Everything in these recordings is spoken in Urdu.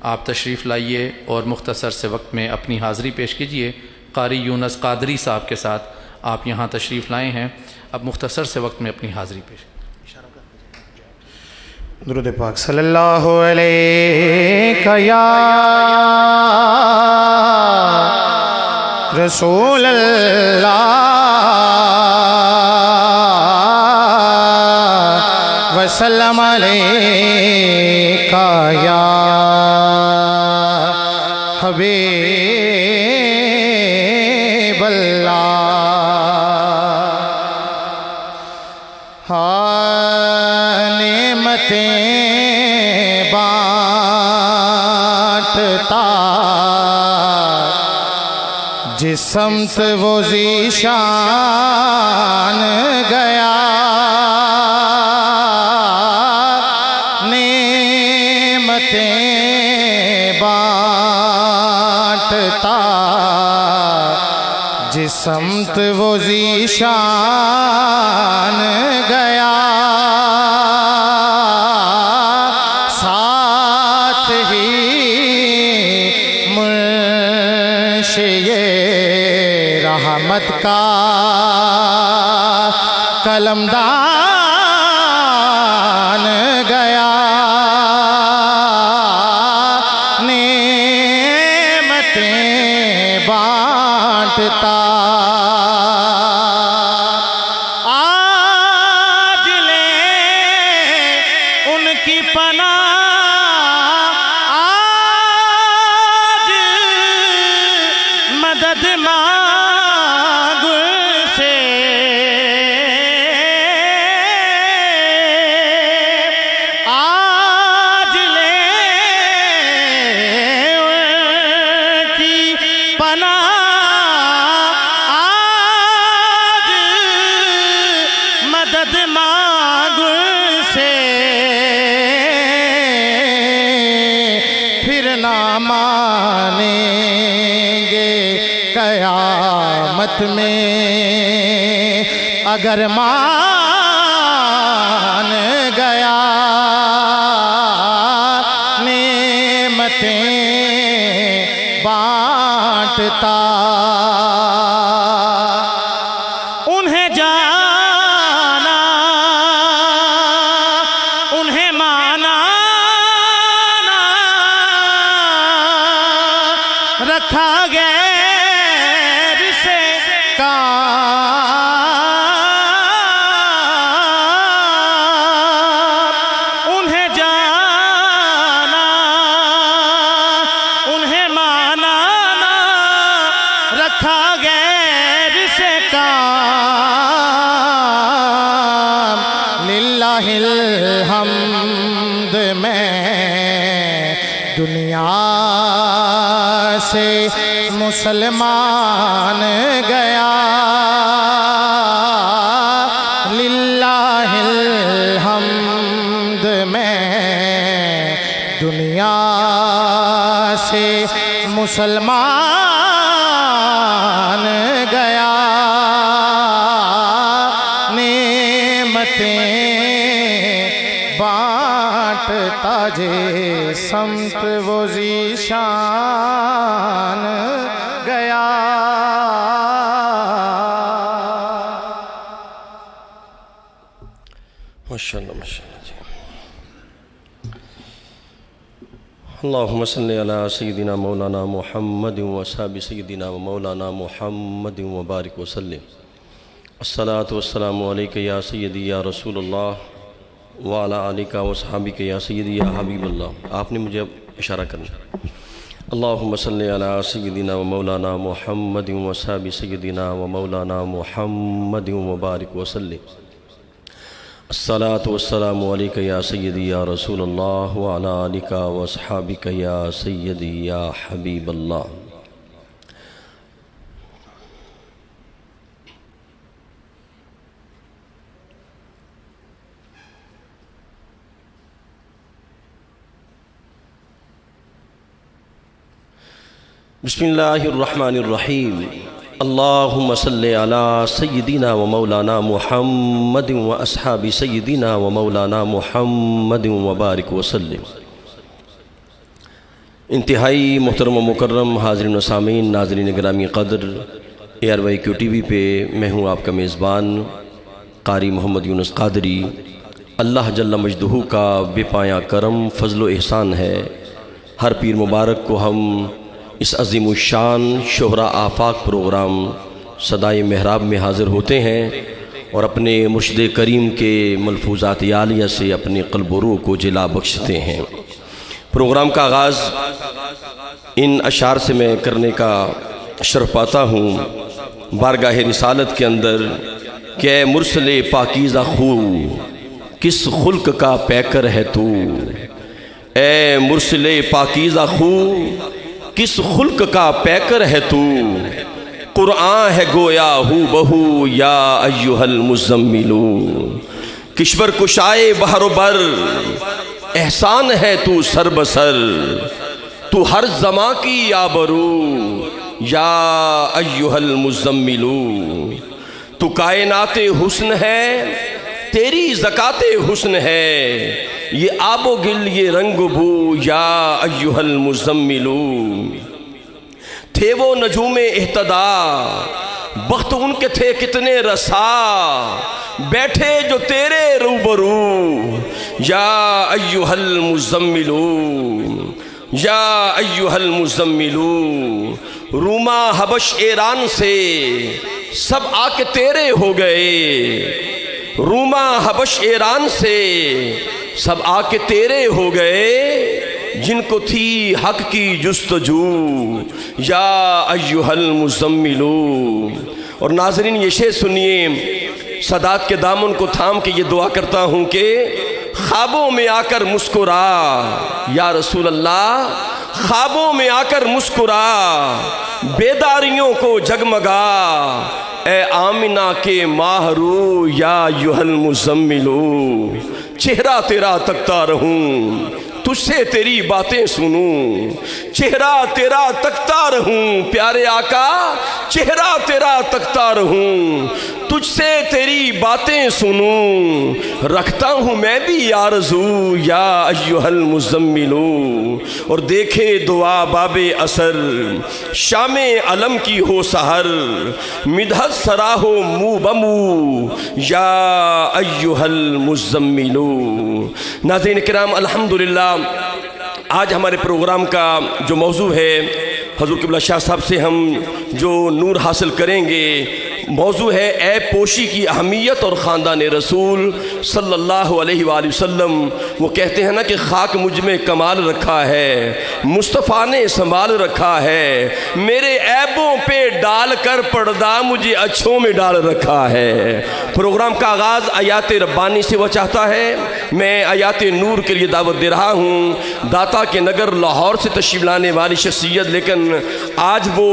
آپ تشریف لائیے اور مختصر سے وقت میں اپنی حاضری پیش کیجیے۔ قاری یونس قادری صاحب کے ساتھ آپ یہاں تشریف لائے ہیں، اب مختصر سے وقت میں اپنی حاضری پیش۔ درود پاک صلی اللہ علیہ یا رسول اللہ وسلم علیہ یا حبیب اللہ۔ نعمتیں بانٹتا جس سمت وہ ذیشان گیا، نعمتیں بانٹتا جس سمت وہ ذیشان گیا، ساتھ ہی منشی رحمت کا قلمدان گیا، نعمتیں بانٹتا آج لے ان کی پناہ، آج مدد مانگ سے، آج لے ان کی پناہ، آج مدد مانگ سے، پھر نہ مانیں گے قیامت میں اگر مان گیا، نعمتیں بانٹتا انہیں جانا، انہیں مانا، رکھا غیر سے کام، انہیں جانا، انہیں مانا، رکھا غیر سے کام، للہ الحمد میں دنیا سے مسلمان گیا، للہ الحمد میں دنیا سے مسلمان گیا، نعمتیں بانٹتا جے سمت وہ ذیشان گیا۔ ماشاءاللہ ماشاءاللہ جی۔ اللہم صلی علی سیدنا مولانا محمد و اصحاب سیدنا و مولانا محمد و بارک وسلم۔ الصلاة والسلام علیکہ یا سیدی یا رسول اللہ وعلی آلکہ و صحابکہ یا سیدی یا حبیب اللہ۔ آپ نے مجھے اشارہ کرنا۔ اللہم صلی علی سیدنا و مولانا محمد و اصحاب سیدنا و مولانا محمد و بارک وسلم۔ الصلاة والسلام علیکہ یا سیدی یا رسول اللہ وعلی آلکہ و صحابکہ یا سیدی یا حبیب اللہ۔ بسم اللہ الرحمن الرحیم۔ اللہم صلی علی سیدنا و مولانا محمد و اصحاب سیدنا و مولانا محمد و بارک وسلم۔ انتہائی محترم و مکرم حاضرین و سامعین، ناظرین گرامی قدر، ARYQ TV پہ میں ہوں آپ کا میزبان قاری محمد یونس قادری۔ اللہ جل مجدہ کا بے پایاں کرم، فضل و احسان ہے، ہر پیر مبارک کو ہم اس عظیم الشان شہرا آفاق پروگرام صدائے محراب میں حاضر ہوتے ہیں اور اپنے مرشد کریم کے ملفوظات عالیہ سے اپنے قلب و روح کو جلا بخشتے ہیں۔ پروگرام کا آغاز ان اشعار سے میں کرنے کا شرف پاتا ہوں بارگاہ رسالت کے اندر کہ اے مرسل پاکیزہ خو، کس خلق کا پیکر ہے تو، اے مرسل پاکیزہ خو، کس خلق کا پیکر ہے تو، قرآن ہے گویا ہو بہو یا ایہا المزمل، کشور کشائے بحر و بر، احسان ہے تو سر بسر، تو ہر زماں کی آبرو یا ایہا المزمل، تو کائنات حسن ہے، تیری زکاة حسن ہے، یہ آب و گل یہ رنگ و بو یا ایہا المزمل، تھے وہ نجوم اہتدا، بخت ان کے تھے کتنے رسا، بیٹھے جو تیرے روبرو یا ایہا المزمل، یا ایہا المزمل، روما حبش ایران سے سب آ کے تیرے ہو گئے، روما حبش ایران سے سب آ کے تیرے ہو گئے، جن کو تھی حق کی جستجو یا ایہا المزمل۔ اور ناظرین یہ شعر سنیے، سادات کے دامن کو تھام کے یہ دعا کرتا ہوں کہ خوابوں میں آ کر مسکرا یا رسول اللہ، خوابوں میں آ کر مسکرا، بیداریوں کو جگمگا، اے آمنہ کے ماہرو یا ایہا المزمل، چہرہ تیرا تکتا رہوں، تجھ سے تیری باتیں سنوں، چہرہ تیرا تکتا رہوں، پیارے آقا چہرہ تیرا تکتا رہوں، تجھ سے تیری باتیں سنوں، رکھتا ہوں میں بھی آرزو یا ایہا المزمل۔ اور دیکھے دعا باب اثر، شام علم کی ہو سحر، مدحت سرا ہو مو بمو یا ایہا المزمل۔ ناظرین کرام، الحمدللہ آج ہمارے پروگرام کا جو موضوع ہے، حضور قبلہ شاہ صاحب سے ہم جو نور حاصل کریں گے، موضوع ہے عیب پوشی کی اہمیت اور خاندان رسول صلی اللہ علیہ وآلہ وسلم۔ وہ کہتے ہیں نا کہ خاک مجھ میں کمال رکھا ہے، مصطفیٰ نے سنبھال رکھا ہے، میرے عیبوں پہ ڈال کر پردہ مجھے اچھوں میں ڈال رکھا ہے۔ پروگرام کا آغاز آیات ربانی سے وہ چاہتا ہے، میں آیات نور کے لیے دعوت دے رہا ہوں داتا کے نگر لاہور سے تشریف لانے والی شخصیت، لیکن آج وہ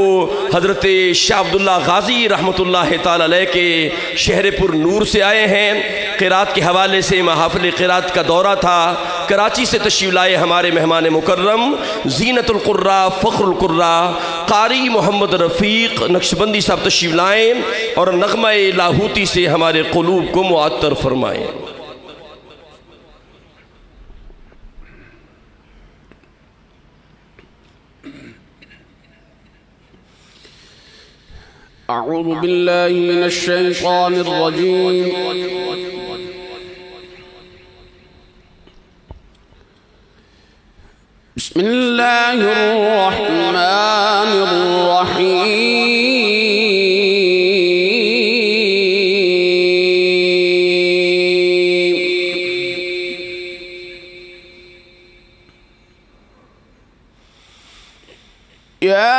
حضرت شاہ عبداللہ غازی رحمۃ اللہ تعالی علیہ کے شہر پر نور سے آئے ہیں۔ قرات کے حوالے سے محافل قرات کا دورہ تھا، کراچی سے تشریف لائے ہمارے مہمان مکرم زینت القراء فخر القراء قاری محمد رفیق نقشبندی صاحب تشریف لائیں اور نغمہ لاہوتی سے ہمارے قلوب کو معطر فرمائیں۔ اعوذ باللہ من الشیطان الرجیم، بسم اللہ الرحمن الرحیم۔ یا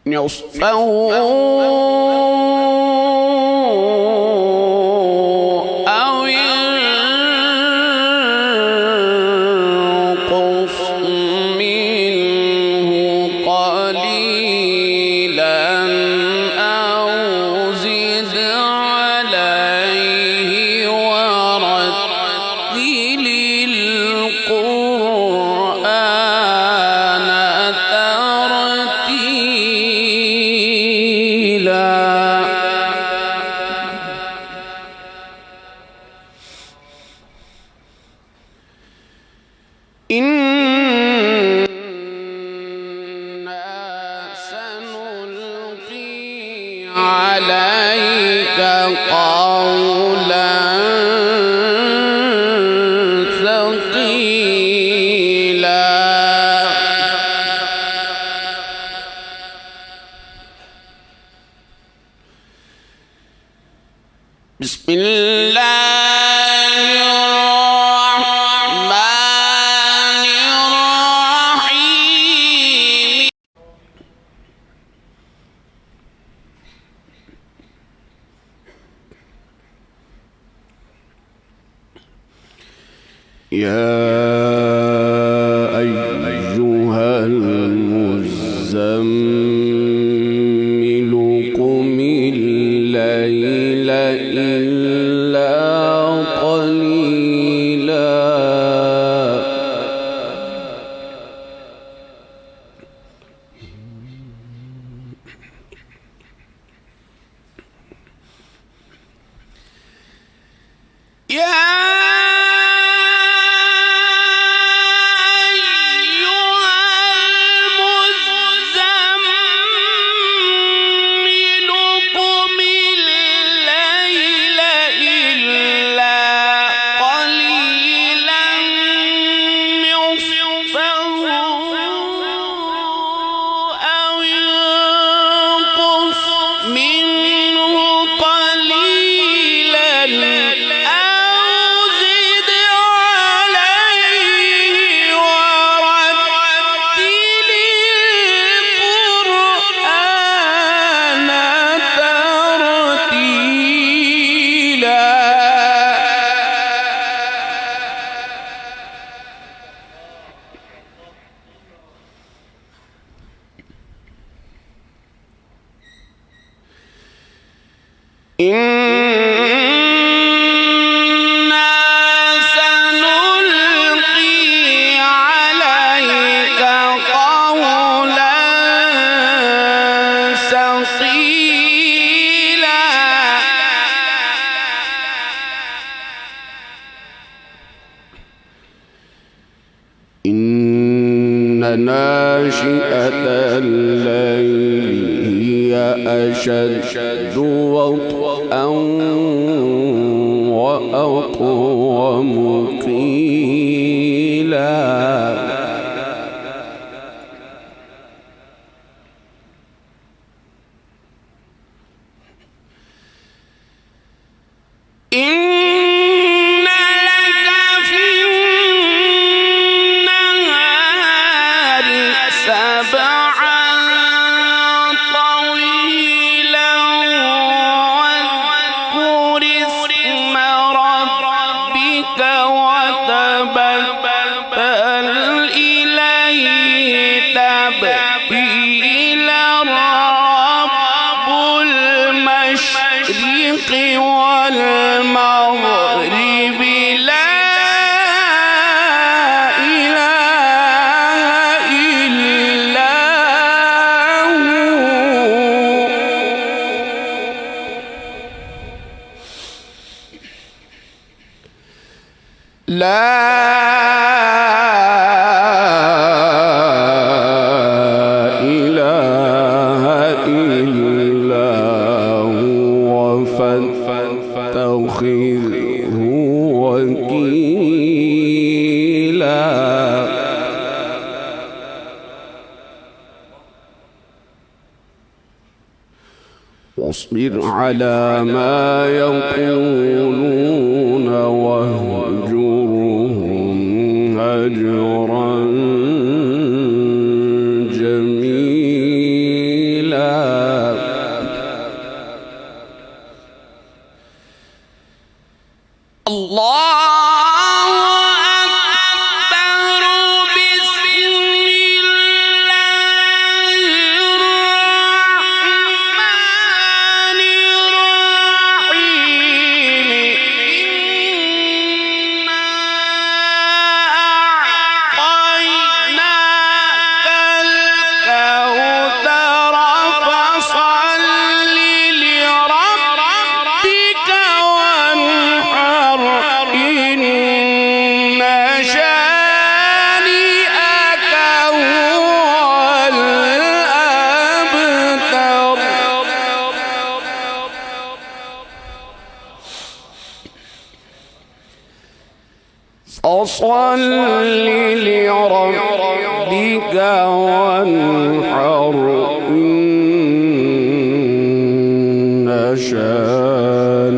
نصفه أو انقص منه عليك قولا ثقيلا. بسم الله الرحمن الرحيم. يا أيها المزمل قم الليل إلا قليلا ناشئة الليل هي أشد وطئا وأقوم قيلا. والمغرب لا إله إلا هو فاتخذه وكيلا. واصبر على ما يقولون واهجرهم هجرا جميلا. الله أكبر. بسم الله الرحمن الرحيم. فصل لربك وانحر إن شانئك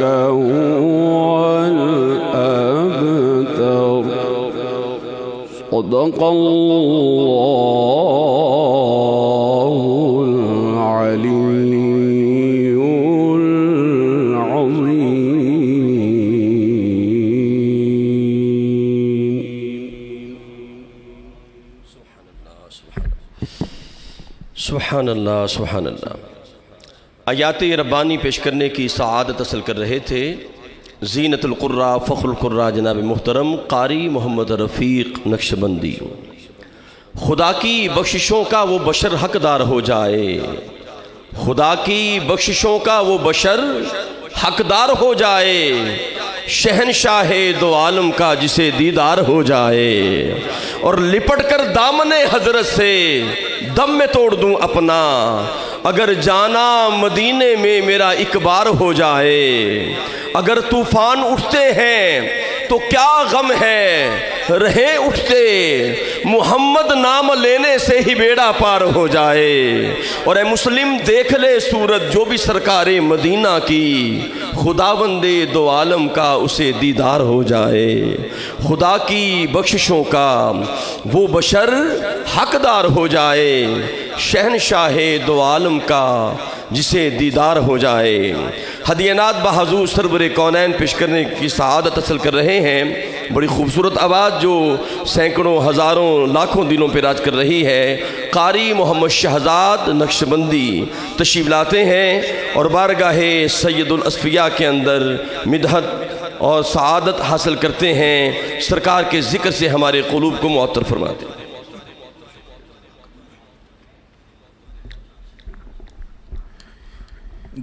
هو الأبتر صدق الله العلي سبحان اللہ سبحان اللہ۔ آیات ربانی پیش کرنے کی سعادت حاصل کر رہے تھے زینت القراء فخر القراء جناب محترم قاری محمد رفیق نقشبندی۔ خدا کی بخششوں کا وہ بشر حقدار ہو جائے، خدا کی بخششوں کا وہ بشر حقدار ہو جائے، شہنشاہ دو عالم کا جسے دیدار ہو جائے، اور لپٹ کر دامن حضرت سے دم میں توڑ دوں اپنا، اگر جانا مدینے میں میرا ایک بار ہو جائے۔ اگر طوفان اٹھتے ہیں تو کیا غم ہے، رہیں اٹھتے محمد نام لینے سے ہی بیڑا پار ہو جائے۔ اور اے مسلم دیکھ لے صورت جو بھی سرکار مدینہ کی، خداوند دو عالم کا اسے دیدار ہو جائے۔ خدا کی بخششوں کا وہ بشر حقدار ہو جائے، شہنشاہ دو عالم کا جسے دیدار ہو جائے۔ ہدیانات بحضور سرور کونین پیش کرنے کی سعادت حاصل کر رہے ہیں۔ بڑی خوبصورت آواز جو سینکڑوں ہزاروں لاکھوں دلوں پہ راج کر رہی ہے، قاری محمد شہزاد نقشبندی تشریف لاتے ہیں اور بارگاہ سید الاصفیاء کے اندر مدحت اور سعادت حاصل کرتے ہیں، سرکار کے ذکر سے ہمارے قلوب کو معطر فرماتے ہیں۔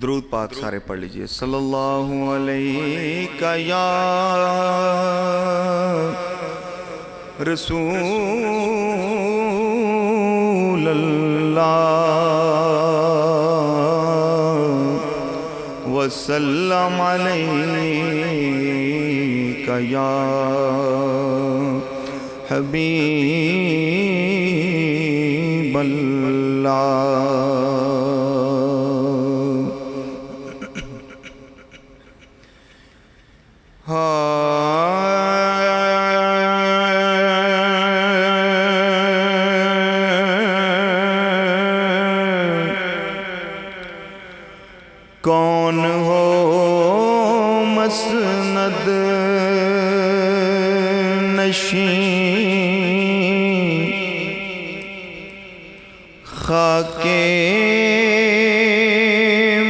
درود پاک سارے پڑھ لیجئے۔ صلی اللہ علیہ یا رسول اللہ وسلم علیہ یا حبیب اللہ۔ کون ہو مسند نشین، خاک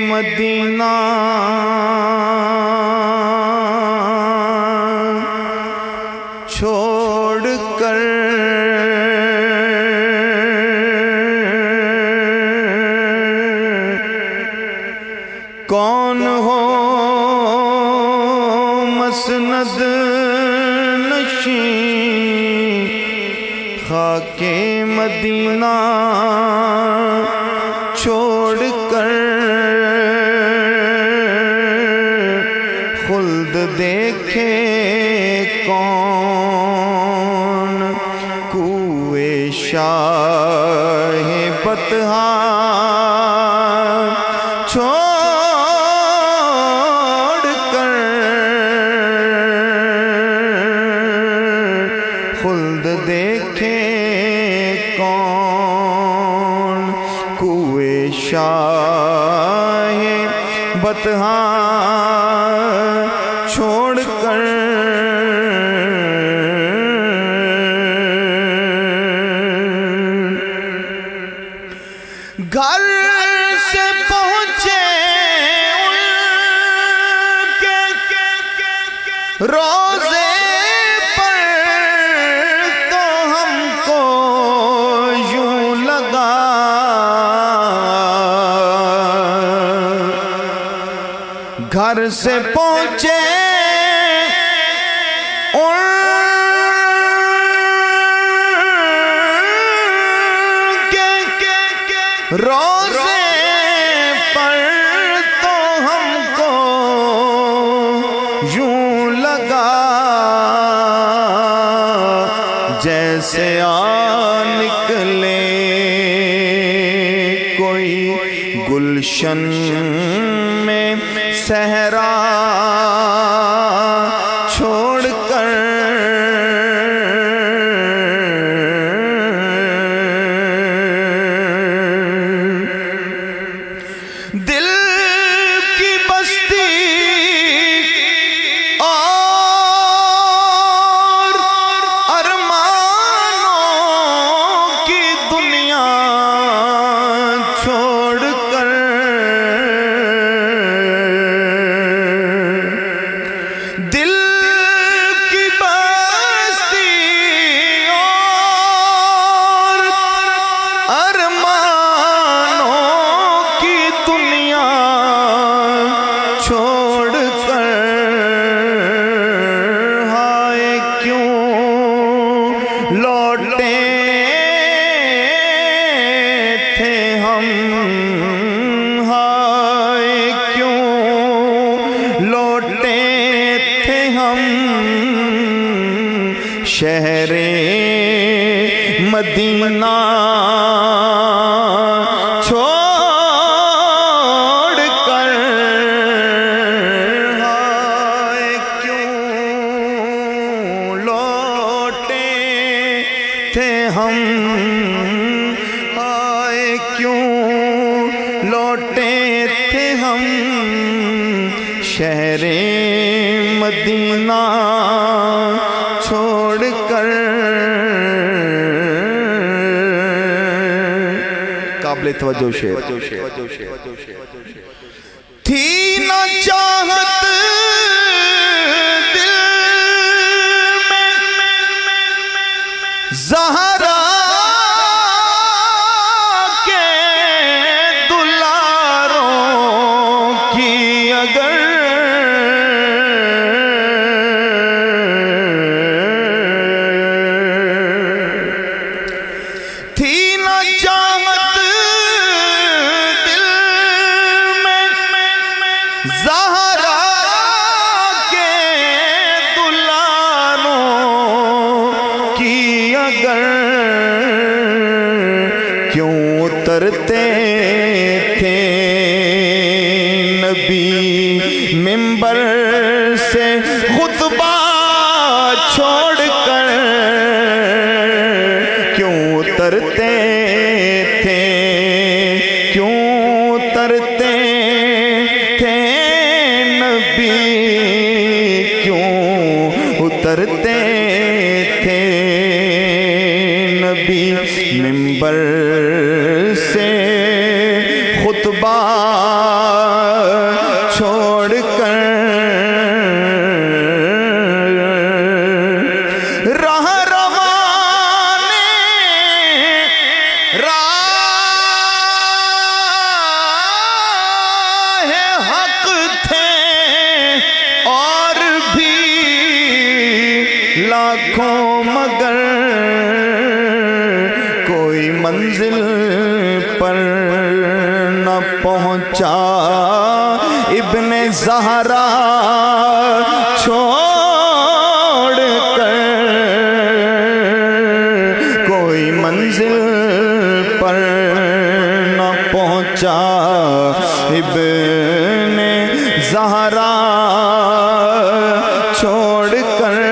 مدینہ چھوڑ کر کون ہو مسند نشین، خاک مدینہ چھوڑ کر خلد دیکھے کون، کوئے شاہ بطحا چھوڑ کر خلد دیکھے کون، کوئے شاہ بطحا چھوڑ کر گھر سے پہنچے ان کے روزے پر تو ہم کو یوں لگا گھر سے پہنچے ان کے روزے پر تو ہم کو یوں لگا گلشن میں صحرا چھوڑ کر دل کی بستی اور ارمانوں کی دنیا چھوڑ کر دل کی بستی اور ارمانوں کی دنیا چھوڑ کر ہائے کیوں لوٹے تھے ہم ہائے کیوں لوٹے تھے ہم شہر مدینہ چھوڑ کر ہائے کیوں لوٹے تھے ہم ہائے کیوں لوٹے تھے ہم شہر مدینہ چھوڑ کر قابل توجہ شعر تھی نہ چاہت دل میں زہرا کے دلاروں کی اگر تھی نہ چاہت دل میں زہرا کے دلاروں کی اگر کیوں اترتے تھے نبی منبر سے خطبہ چھوڑ کر کیوں اترتے تھے کیوں اترتے تھے نبی کیوں اترتے تھے نبی منبر سے خطبہ چھوڑ کر راہ روانے راہ حق تھے اور بھی لاکھوں مگر کوئی منزل پر نہ پہنچا ابن زہرا چھوڑ کر کوئی منزل پر نہ پہنچا ابن زہرا چھوڑ کر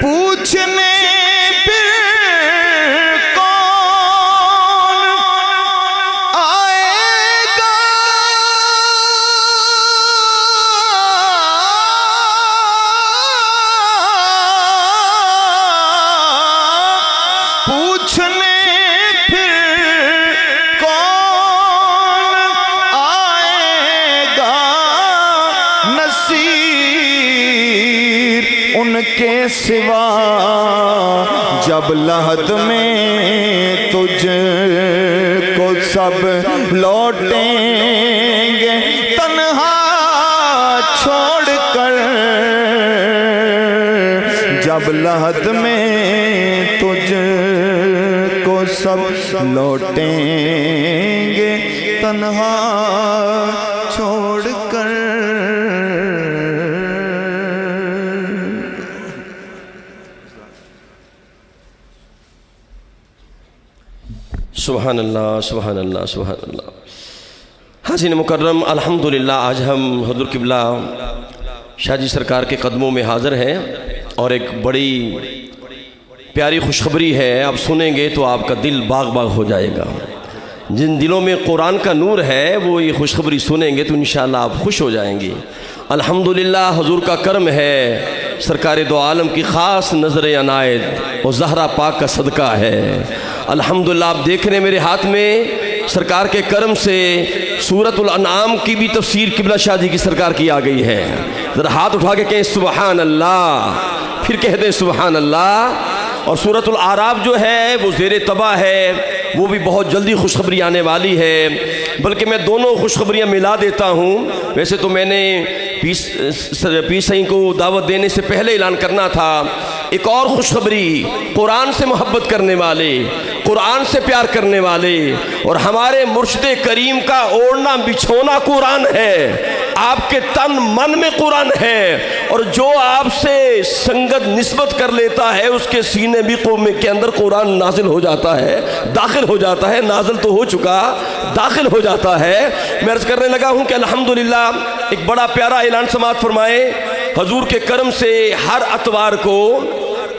پوچھنے پھر کون آئے گا پوچھنے پھر کون آئے گا نصیر ان کے سوا جب لحد میں تجھ کو سب لوٹیں گے تنہا چھوڑ کر جب لحد میں تجھ کو سب لوٹیں گے تنہا چھوڑ کر سبحان اللہ سبحان اللہ سبحان اللہ۔ حاضرین مکرم، الحمدللہ آج ہم حضور قبلہ شاہ جی سرکار کے قدموں میں حاضر ہیں اور ایک بڑی پیاری خوشخبری ہے، آپ سنیں گے تو آپ کا دل باغ باغ ہو جائے گا۔ جن دلوں میں قرآن کا نور ہے وہ یہ خوشخبری سنیں گے تو انشاءاللہ آپ خوش ہو جائیں گے۔ الحمدللہ حضور کا کرم ہے، سرکار دو عالم کی خاص نظر عنایت اور زہرا پاک کا صدقہ ہے۔ الحمدللہ آپ دیکھ رہے ہیں میرے ہاتھ میں سرکار کے کرم سے سورۃ الانعام کی بھی تفسیر قبلہ شاہ جی کی سرکار کی آ گئی ہے۔ ذرا ہاتھ اٹھا کے کہیں سبحان اللہ، پھر کہہ دیں سبحان اللہ۔ اور سورۃ الاعراف جو ہے وہ زیر طبع ہے، وہ بھی بہت جلدی خوشخبری آنے والی ہے، بلکہ میں دونوں خوشخبریاں ملا دیتا ہوں۔ ویسے تو میں نے پیر سائیں کو دعوت دینے سے پہلے اعلان کرنا تھا۔ ایک اور خوشخبری، قرآن سے محبت کرنے والے، قرآن سے پیار کرنے والے، اور ہمارے مرشد کریم کا اوڑھنا بچھونا قرآن ہے، آپ کے تن من میں قرآن ہے، اور جو آپ سے سنگت نسبت کر لیتا ہے اس کے سینے بھی کے اندر قرآن نازل ہو جاتا ہے، داخل ہو جاتا ہے، نازل تو ہو چکا، داخل ہو جاتا ہے۔ میں عرض کرنے لگا ہوں کہ الحمدللہ ایک بڑا پیارا اعلان سماعت فرمائے۔ حضور کے کرم سے ہر اتوار کو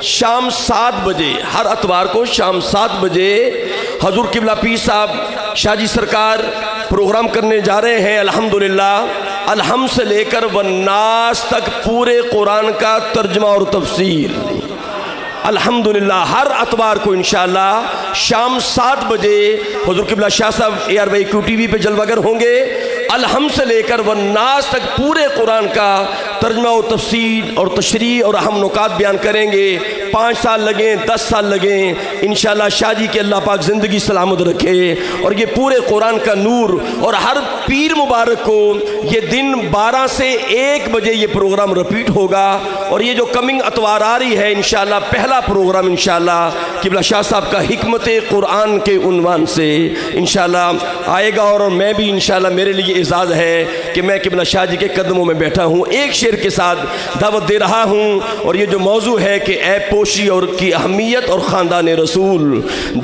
شام 7 بجے، ہر اتوار کو شام 7 بجے حضور قبلہ پیر صاحب شاہ جی سرکار پروگرام کرنے جا رہے ہیں۔ الحمدللہ الحم سے لے کر والناس تک پورے قرآن کا ترجمہ اور تفسیر، الحمدللہ ہر اتوار کو انشاءاللہ شام 7 بجے حضور قبلہ شاہ صاحب ARYQ TV پہ جلوہ گر ہوں گے۔ الحم سے لے کر والناس تک پورے قرآن کا ترجمہ و تفسیر اور تشریح اور اہم نکات بیان کریں گے۔ 5 سال لگیں، 10 سال لگیں، انشاءاللہ شاہ جی کے اللہ پاک زندگی سلامت رکھے، اور یہ پورے قرآن کا نور۔ اور ہر پیر مبارک کو یہ دن 12 سے 1 بجے یہ پروگرام رپیٹ ہوگا، اور یہ جو کمنگ اتوار آ رہی ہے انشاءاللہ پہلا پروگرام انشاءاللہ قبلہ شاہ صاحب کا حکمت قرآن کے عنوان سے انشاءاللہ آئے گا، اور میں بھی انشاءاللہ میرے لیے اعزاز ہے کہ میں قبلہ شاہ جی کے قدموں میں بیٹھا ہوں، ایک شعر کے ساتھ دعوت دے رہا ہوں، اور یہ جو موضوع ہے کہ عیب پوشی اور کی اہمیت اور خاندان رسول۔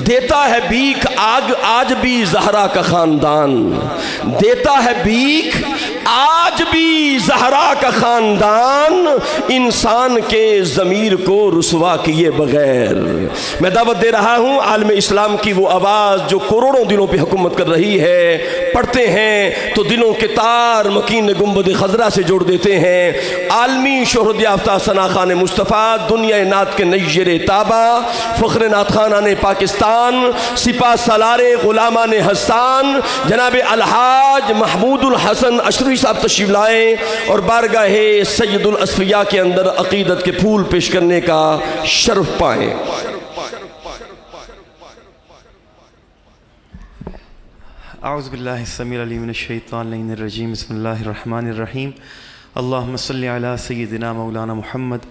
دیتا ہے بھیک آج بھی زہرا کا خاندان، دیتا ہے بھیک آج بھی زہرا کا خاندان، انسان کے ضمیر کو رسوا کیے بغیر۔ میں دعوت دے رہا ہوں عالم اسلام کی وہ آواز جو کروڑوں دلوں پہ حکومت کر رہی ہے، پڑھتے ہیں تو دلوں کے تار مکین گنبد خضرا سے جوڑ دیتے ہیں۔ عالمی شہرت یافتہ ثنا خان مصطفیٰ، دنیا نعت کے نیر تابہ، فخر نعت خانان پاکستان، سپاہ سالار غلامان حسان، جناب الحاج محمود الحسن اشرفی صاحب تشریف لائیں اور بارگاہ سید الاصفیاء کے اندر عقیدت کے پھول پیش کرنے کا شرف پائیں۔ اعوذ باللہ السمیع العلیم من الشیطان اللعین الرجیم، بسم اللہ الرحمن الرحیم۔ اللہم صلی علی سیدنا مولانا محمد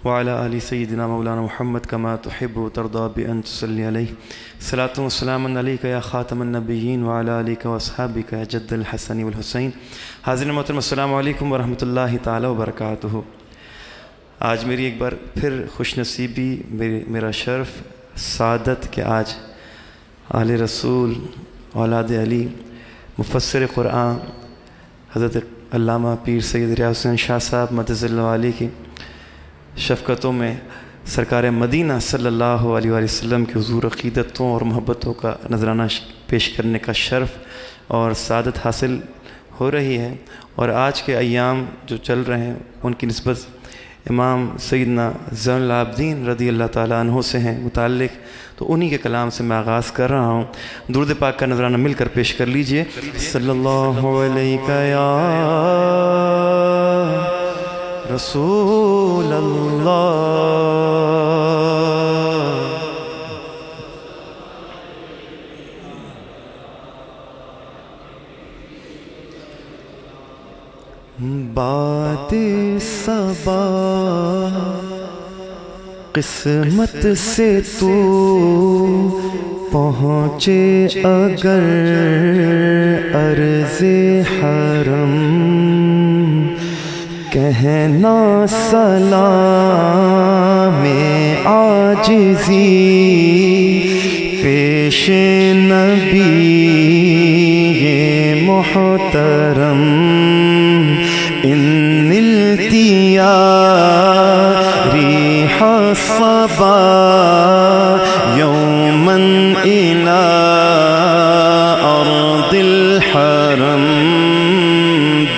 وعلی آل سیدنا مولانا محمد کما تحب و ترضی بأن تصلی علیہ۔ صلاۃ و سلام علیک یا خاتم النبیین وعلی آلک و اصحابک یا جد الحسن والحسین۔ حاضرین محترم السلام علیکم ورحمۃ اللہ تعالی وبرکاتہ۔ آج میری ایک بار پھر خوش نصیبی، میرا شرف، سعادت کہ آج آل رسول، اولاد علی، مفسر قرآن حضرت علامہ پیر سید ریاض حسین شاہ صاحب مدظ اللہ علیہ کی شفقتوں میں سرکار مدینہ صلی اللہ علیہ وآلہ وسلم کی حضور عقیدتوں اور محبتوں کا نذرانہ پیش کرنے کا شرف اور سعادت حاصل ہو رہی ہے۔ اور آج کے ایام جو چل رہے ہیں ان کی نسبت امام سیدنا زین العابدین رضی اللہ تعالیٰ عنہ سے ہیں متعلق، تو انہی کے کلام سے میں آغاز کر رہا ہوں۔ درود پاک کا نذرانہ مل کر پیش کر لیجئے۔ صلی اللہ علیہ یا رسول اللہ، باد صبا قسمت سے تو پہنچے اگر عرض حرم، کہنا سلام عاجزی پیش پیش نبی محترم ان نلتیا ریح الصبا یوما الى ارض الحرم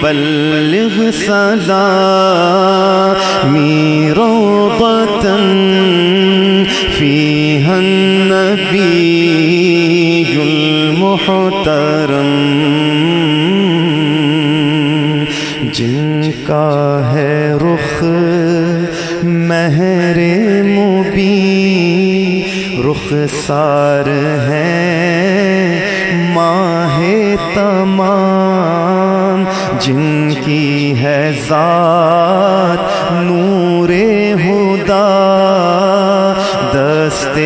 بلغ سلامی روضة فيها النبي المحترم جن کا ہے رخ مہر مبین رخسار ہے ماہ تمام جن کی ہے ذات نور ہدا دست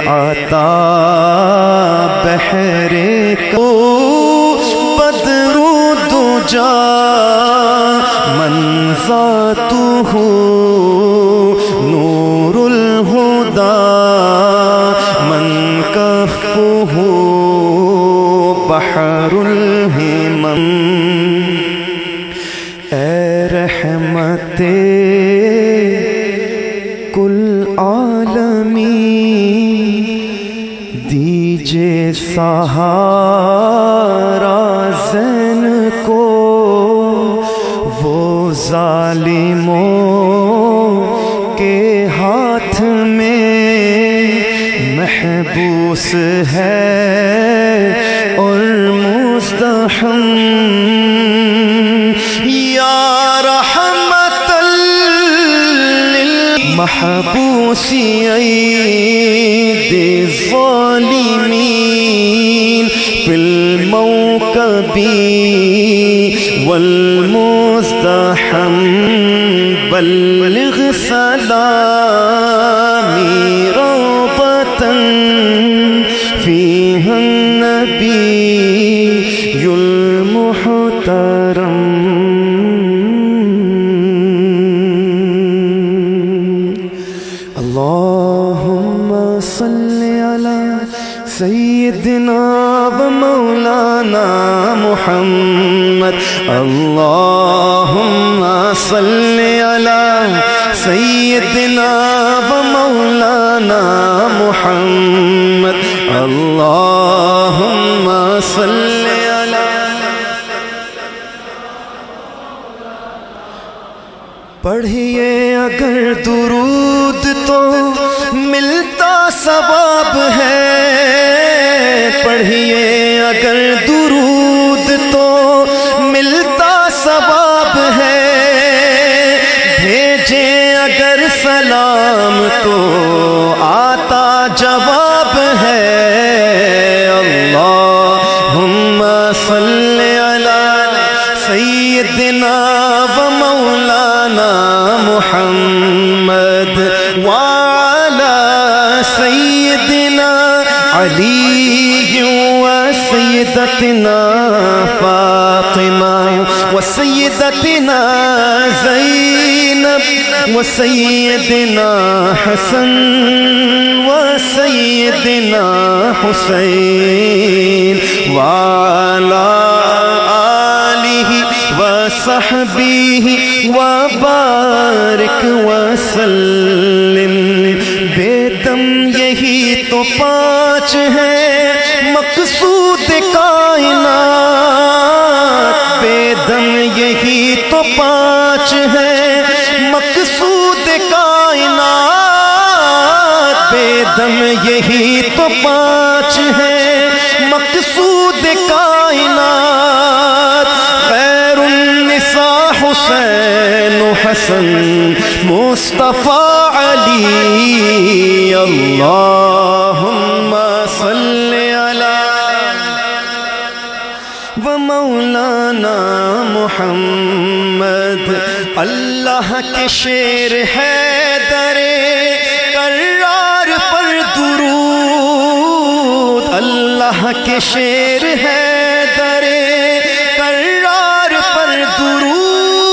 عطا بحر کو بدر دجا من ذاتہ نور الہدا من کفہ بحر الہمم اے رحمت کل عالمی دیجے سہارا زین کو وہ ظالموں کے ہاتھ میں محبوس ہے اور مزدحم یا رحمت محبوسی اید الظالمین فی الموکب والمزدحم بلغ سلامی روضة فیہا النبی المحترم اللہم صل علی سیدنا و مولانا محمد اللہم صل علی سیدنا و مولانا محمد اللہم صل علی پڑھیے اگر درود تو ملتا ثواب ہے پڑھیے اگر درود تو ملتا ثواب ہے بھیجیں اگر سلام تو آتا جواب ہے اللہم صل علی سیدنا و مولانا محمد وعلی سیدنا علی و سیدتنا فاطمہ و سیدتنا زینب و سیدنا حسن و سیدنا حسین وعلی آلہ وصحبہ وبارک وسلم بے دم یہی تو پانچ ہیں مقصود کائنات بے دم یہی تو پانچ ہیں مقصود کائنات بے دم یہی تو پانچ ہیں مقصود کائنات خیر النساء حسین و حسن مصطفیٰ علی اللہم صل علی و مولانا محمد اللہ کے شیر حیدر کرار پر درود اللہ کے شیر حیدر کرار پر درود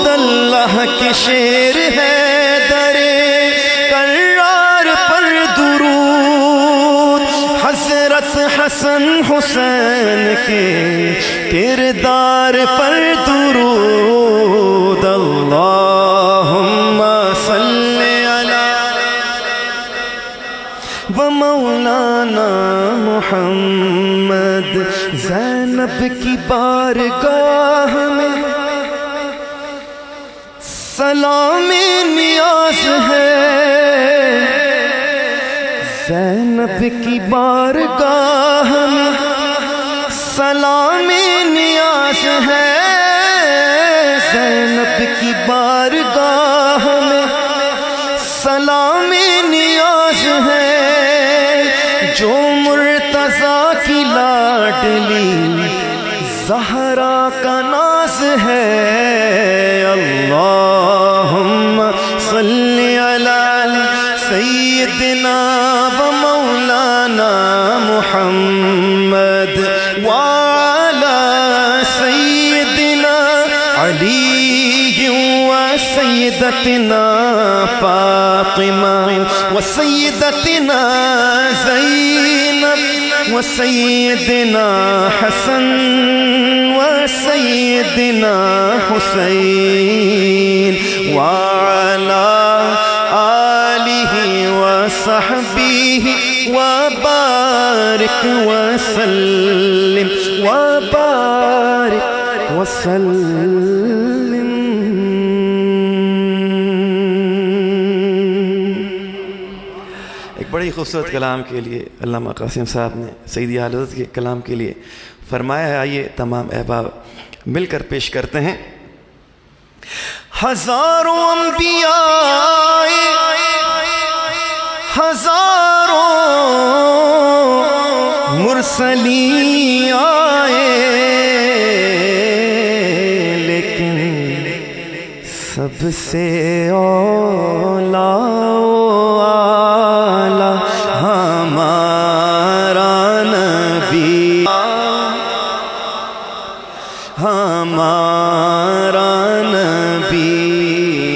اللہ کے شیر حیدر کرار پر درود حسن حسین کے کردار پر درود اللہم صلی علی و مولانا محمد زینب کی بارگاہ میں سلام نیاز ہے زینب کی بارگاہ میں سلام نیاز ہے زینب کی بارگاہ میں سلام نیاز ہے جو مرتضیٰ کی لاڈلی زہرا کا ناز ہے اللہم صلی علی سیدنا و مولانا محمد وعلی سیدنا علی و سیدتنا فاطمہ و سیدتنا زینب و سیدنا حسن و سیدنا حسین وعلی آلہ وصحبہ وبارک وسلم وبارک وسلم. ایک بڑی خوبصورت کلام کے لیے علامہ قاسم صاحب نے سیدی اعلی حضرت کے کلام کے لیے فرمایا ہے. آئیے تمام احباب مل کر پیش کرتے ہیں. ہزاروں انبیاء ہزاروں مرسلین آئے لیکن سب سے اولا اعلی ہمارا نبی ہمارا نبی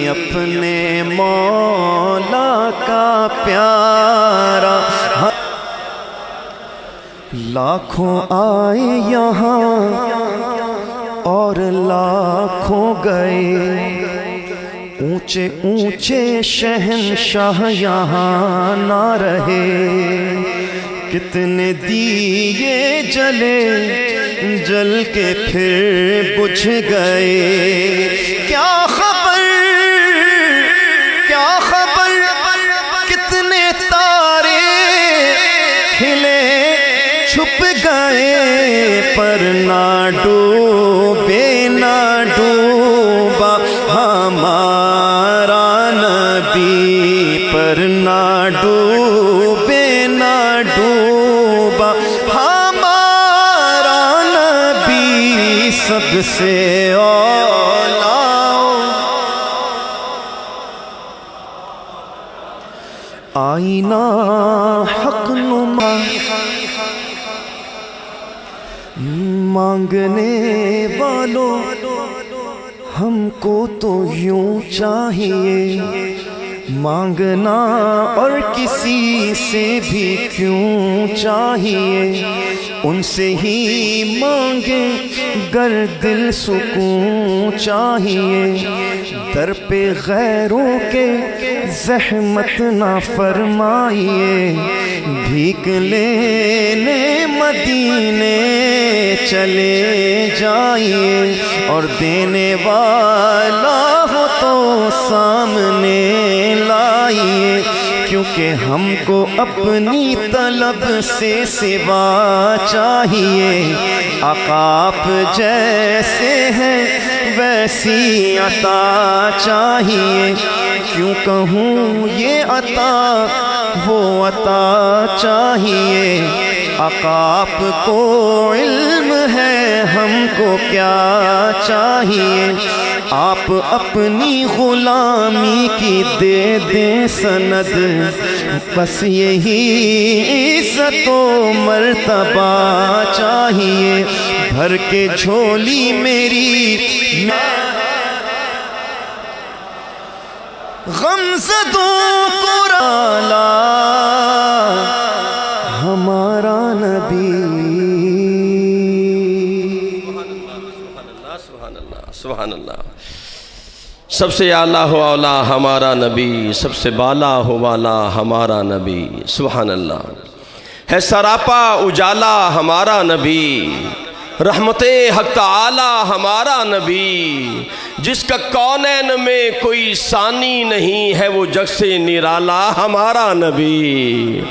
اپنے مولا کا پیارا. لاکھوں آئے یہاں اور لاکھوں گئے اونچے اونچے شہنشاہ یہاں نہ رہے. کتنے دیے جلے جل کے پھر بجھ گئے. کیا خبر کتنے تارے کھلے چھپ گئے پر نہ ڈوبے نہ ڈوبا ہمارا نبی پر نہ ڈوبے نہ ڈوبا ہمارا نبی سب سے اولا. آئینہ حق نما مانگنے والوں ہم کو تو یوں چاہیے مانگنا اور کسی سے بھی کیوں چاہیے. ان سے ہی مانگیں گر دل سکون چاہیے. در پہ غیروں کے زحمت نہ فرمائیے. بھیک لینے مدینے چلے جائیے اور دینے والا ہو تو سامنے لائیے. کیونکہ ہم کو اپنی طلب سے سوا چاہیے. آقا آپ جیسے ہیں ویسی عطا چاہیے. کیوں کہوں یہ عطا وہ عطا چاہیے. آقا آپ کو علم ہے ہم کو کیا چاہیے. آپ اپنی غلامی کی دے دیں سند بس یہی عزت و مرتبہ چاہیے. بھر کے جھولی میری غمزدوں کو ڈالا ہمارا نبی سب سے اعلیٰ و اولا ہمارا نبی، سب سے بالا و والا ہمارا نبی، سبحان اللہ۔ ہے سراپا اجالا ہمارا نبی، رحمت حق تعالی ہمارا نبی، جس کا کونین میں کوئی ثانی نہیں ہے، وہ جگ سے نرالا ہمارا نبی۔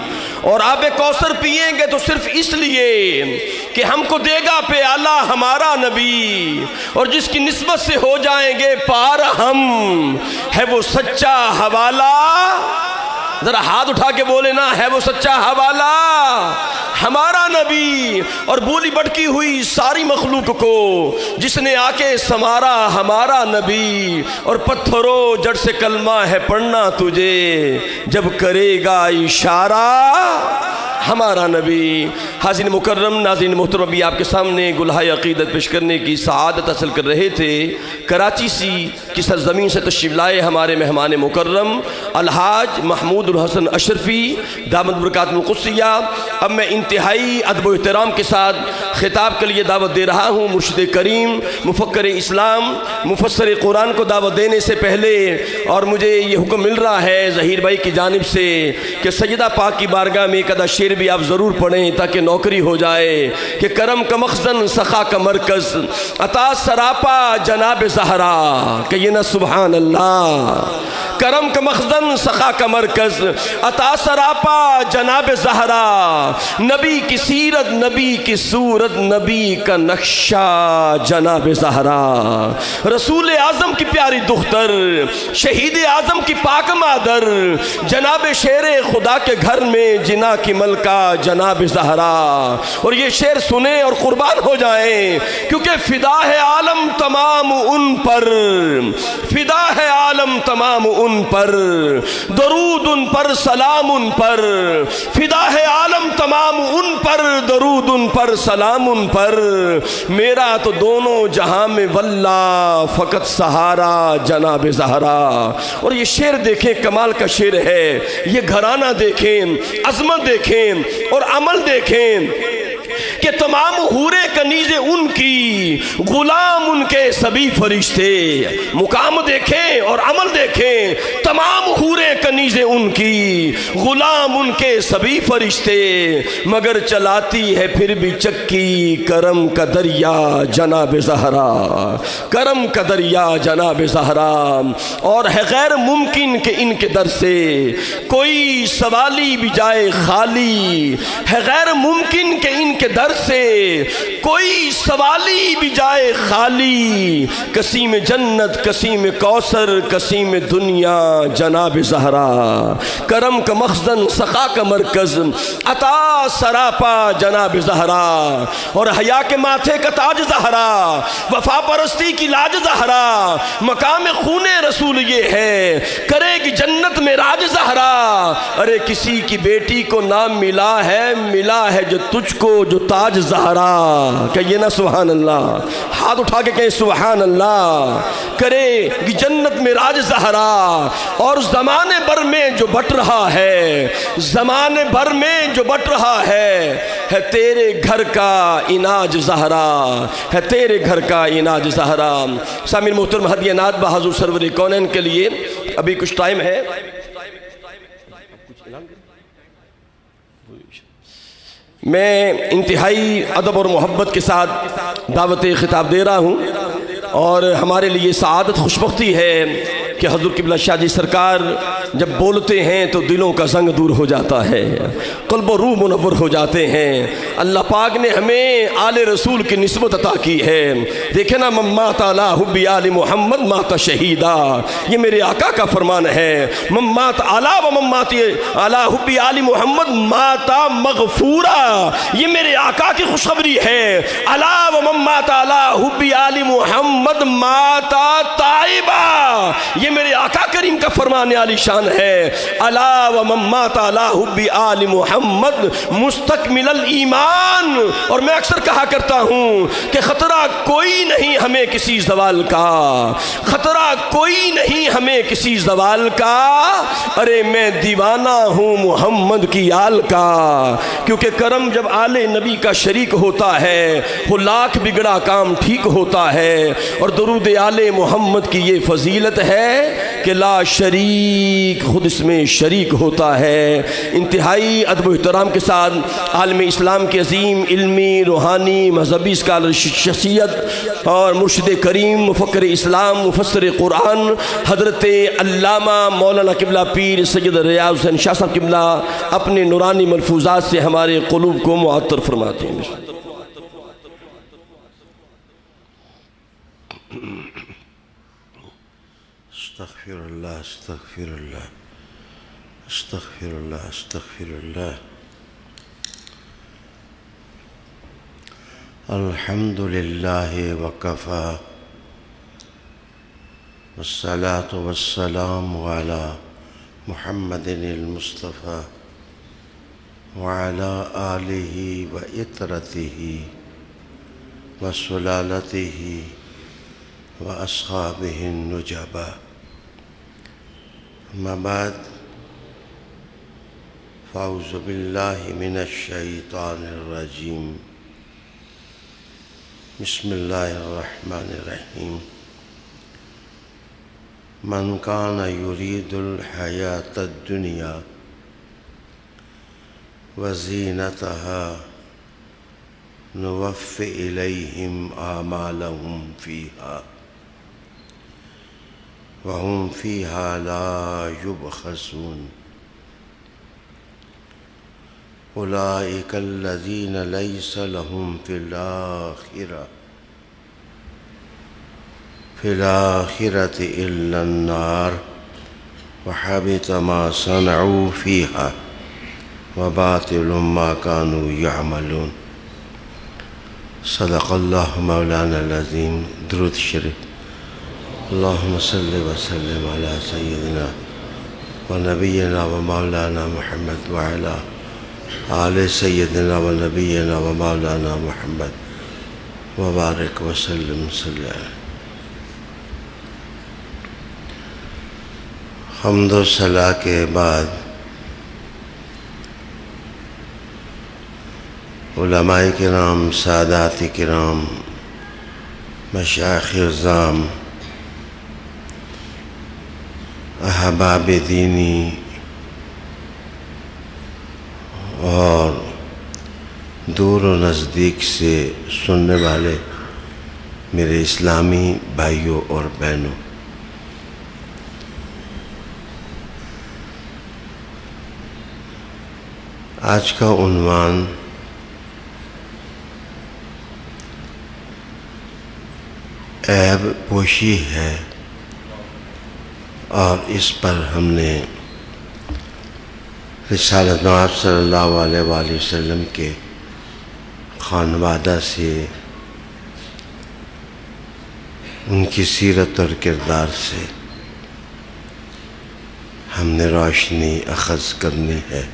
اور آب کوثر پئیں گے تو صرف اس لیے کہ ہم کو دے گا پیالہ ہمارا نبی، اور جس کی نسبت سے ہو جائیں گے پار ہم، ہے وہ سچا حوالہ۔ ذرا ہاتھ اٹھا کے بولے نا، ہے وہ سچا حوالہ ہمارا نبی۔ اور بولی بٹکی ہوئی ساری مخلوق کو جس نے آ کے سنوارا ہمارا نبی، اور پتھروں جڑ سے کلمہ ہے پڑھنا تجھے، جب کرے گا اشارہ ہمارا نبی۔ حاضرین مکرم، ناظرین محترم، ابھی آپ کے سامنے گلہائے عقیدت پیش کرنے کی سعادت حاصل کر رہے تھے۔ کراچی کی سرزمین سے تشریف لائے ہمارے مہمان مکرم الحاج محمود الحسن اشرفی دامت برکاتہ القدسیہ۔ اب میں انتہائی ادب و احترام کے ساتھ خطاب کے لیے دعوت دے رہا ہوں مرشد کریم مفکر اسلام مفسر قرآن کو دعوت دینے سے پہلے، اور مجھے یہ حکم مل رہا ہے ظہیر بھائی کی جانب سے کہ سیدہ پاک کی بارگاہ میں ایک آدھا شعر بھی آپ ضرور پڑھیں تاکہ نوکری ہو جائے، کہ کرم کا مخزن سخا کا مرکز عطا سراپا جناب زہرا، کہیے نا سبحان اللہ۔ کرم کا مخزن سخا کا مرکز عطا سراپا جناب زہرا، نبی کی سیرت نبی کی صورت نبی کا نقشہ جناب زہرا، رسول اعظم کی پیاری دختر شہید اعظم کی پاک مادر، جناب شیر خدا کے گھر میں جنا کی ملکہ جناب زہرا۔ اور یہ شعر سنیں اور قربان ہو جائیں، کیونکہ فدا ہے عالم تمام ان پر، فدا ہے عالم تمام ان پر، درود ان پر سلام ان پر، فدا ہے عالم تمام ان پر، درود ان پر سلام ان پر، میرا تو دونوں جہاں میں واللہ فقط سہارا جناب زہرا۔ اور یہ شعر دیکھیں، کمال کا شعر ہے، یہ گھرانہ دیکھیں، عظمت دیکھیں اور عمل دیکھیں کہ تمام حورے کنیزیں ان کی، غلام ان کے سبھی فرشتے۔ مقام دیکھیں اور عمل دیکھیں، تمام حورے کنیزیں ان کی، غلام ان کے سبھی فرشتے، مگر چلاتی ہے پھر بھی چکی کرم کا دریا جناب زہرا، کرم کا دریا جناب زہرا۔ اور ہے غیر ممکن کہ ان کے در سے کوئی سوالی بھی جائے خالی، ہے غیر ممکن کہ ان کے در سے کوئی سوالی بھی جائے خالی، قسیم جنت قسیم کوثر قسیم دنیا جناب زہرا، کرم کا مخزن سخا کا مرکز عطا سراپا جناب زہرا، اور حیا کے ماتھے کا تاج زہرا، وفا پرستی کی لاج زہرا، مقام خون رسول یہ ہے، کرے گی جنت میں راج زہرا۔ ارے کسی کی بیٹی کو نام ملا ہے جو تجھ کو جو تاج زہرا، کہیے نا سبحان اللہ، ہاتھ اٹھا کے کہیں سبحان اللہ۔ کرے گی جنت میں راج زہرا، اور زمانے بھر میں جو بٹ رہا ہے، زمانے بھر میں جو بٹ رہا ہے تیرے گھر کا اناج زہرا، ہے تیرے گھر کا اناج زہرا۔ سامعین محترم، ہدیہ نعت بحضور سرور کونین کے لیے ابھی کچھ ٹائم ہے، میں انتہائی ادب اور محبت کے ساتھ دعوت خطاب دے رہا ہوں، اور ہمارے لیے سعادت خوشبختی ہے کہ حضور قبلہ شاہ جی سرکار جب بولتے ہیں تو دلوں کا زنگ دور ہو جاتا ہے، قلب و روح منور ہو جاتے ہیں۔ اللہ پاک نے ہمیں آل رسول کی نسبت عطا کی ہے۔ دیکھیں نا، من مات علی حب آل محمد مات شہیدا، یہ میرے آقا کا فرمان ہے۔ من مات علی و من مات علی حب آل محمد مات مغفورا، یہ میرے آقا کی خوشخبری ہے۔ علی و من مات علی حب آل محمد مات تائبا، یہ میرے آقا کریم کا فرمان عالی شان احسان ہے۔ الا ومن مات علی حب آل محمد مستکمل الایمان۔ اور میں اکثر کہا کرتا ہوں کہ خطرہ کوئی نہیں ہمیں کسی زوال کا، خطرہ کوئی نہیں ہمیں کسی زوال کا، ارے میں دیوانہ ہوں محمد کی آل کا۔ کیونکہ کرم جب آل نبی کا شریک ہوتا ہے وہ لاکھ بگڑا کام ٹھیک ہوتا ہے۔ اور درود آل محمد کی یہ فضیلت ہے کہ لا شریک خود اس میں شریک ہوتا ہے۔ انتہائی ادب و احترام کے ساتھ عالم اسلام کے عظیم علمی، روحانی، مذہبی اسکالر شخصیت اور مرشد کریم، مفکر اسلام، مفسر قرآن حضرت علامہ مولانا قبلہ پیر سید ریاض حسین شاہ صاحب قبلہ اپنے نورانی ملفوظات سے ہمارے قلوب کو معطر فرماتے ہیں۔ استغفر اللہ استغفر اللہ استغفر اللہ استغفر اللہ۔ الحمد للہ وکفی والصلاة والسلام علی محمد المصطفى وعلى آلہ وعطرتہ وسلالتہ واصحابہ النجبا۔ اما بعد فاعوذ باللہ من الشیطان الرجیم۔ بسم اللہ الرحمن الرحیم۔ من کان یرید الحیاۃ الدنیا وزینتہا نوفی الیہم اعمالہم فیہا وہم فیہا لا یبخسون۔ اولئک الذین لیس لہم فی الآخرۃ الا النار وحبط ما صنعوا فیہا وباطل ما كانوا یعملون۔ صدق اللہ مولانا العظیم۔ درود شریف۔ اللہم صلی وسلم علی سیدنا و نبینا و مولانا محمد وعلی آل سیدنا و نبینا و مولانا محمد وبارک وسلم صلی اللہ علیہ۔ حمد و ثنا کے بعد علماء کرام، سادات کرام، مشائخ اعظام، احباب دینی اور دور و نزدیک سے سننے والے میرے اسلامی بھائیوں اور بہنوں، آج کا عنوان عیب پوشی ہے، اور اس پر ہم نے رسالت نواب صلی اللہ علیہ وآلہ وسلم کے خانوادہ سے، ان کی سیرت اور کردار سے ہم نے روشنی اخذ کرنی ہے،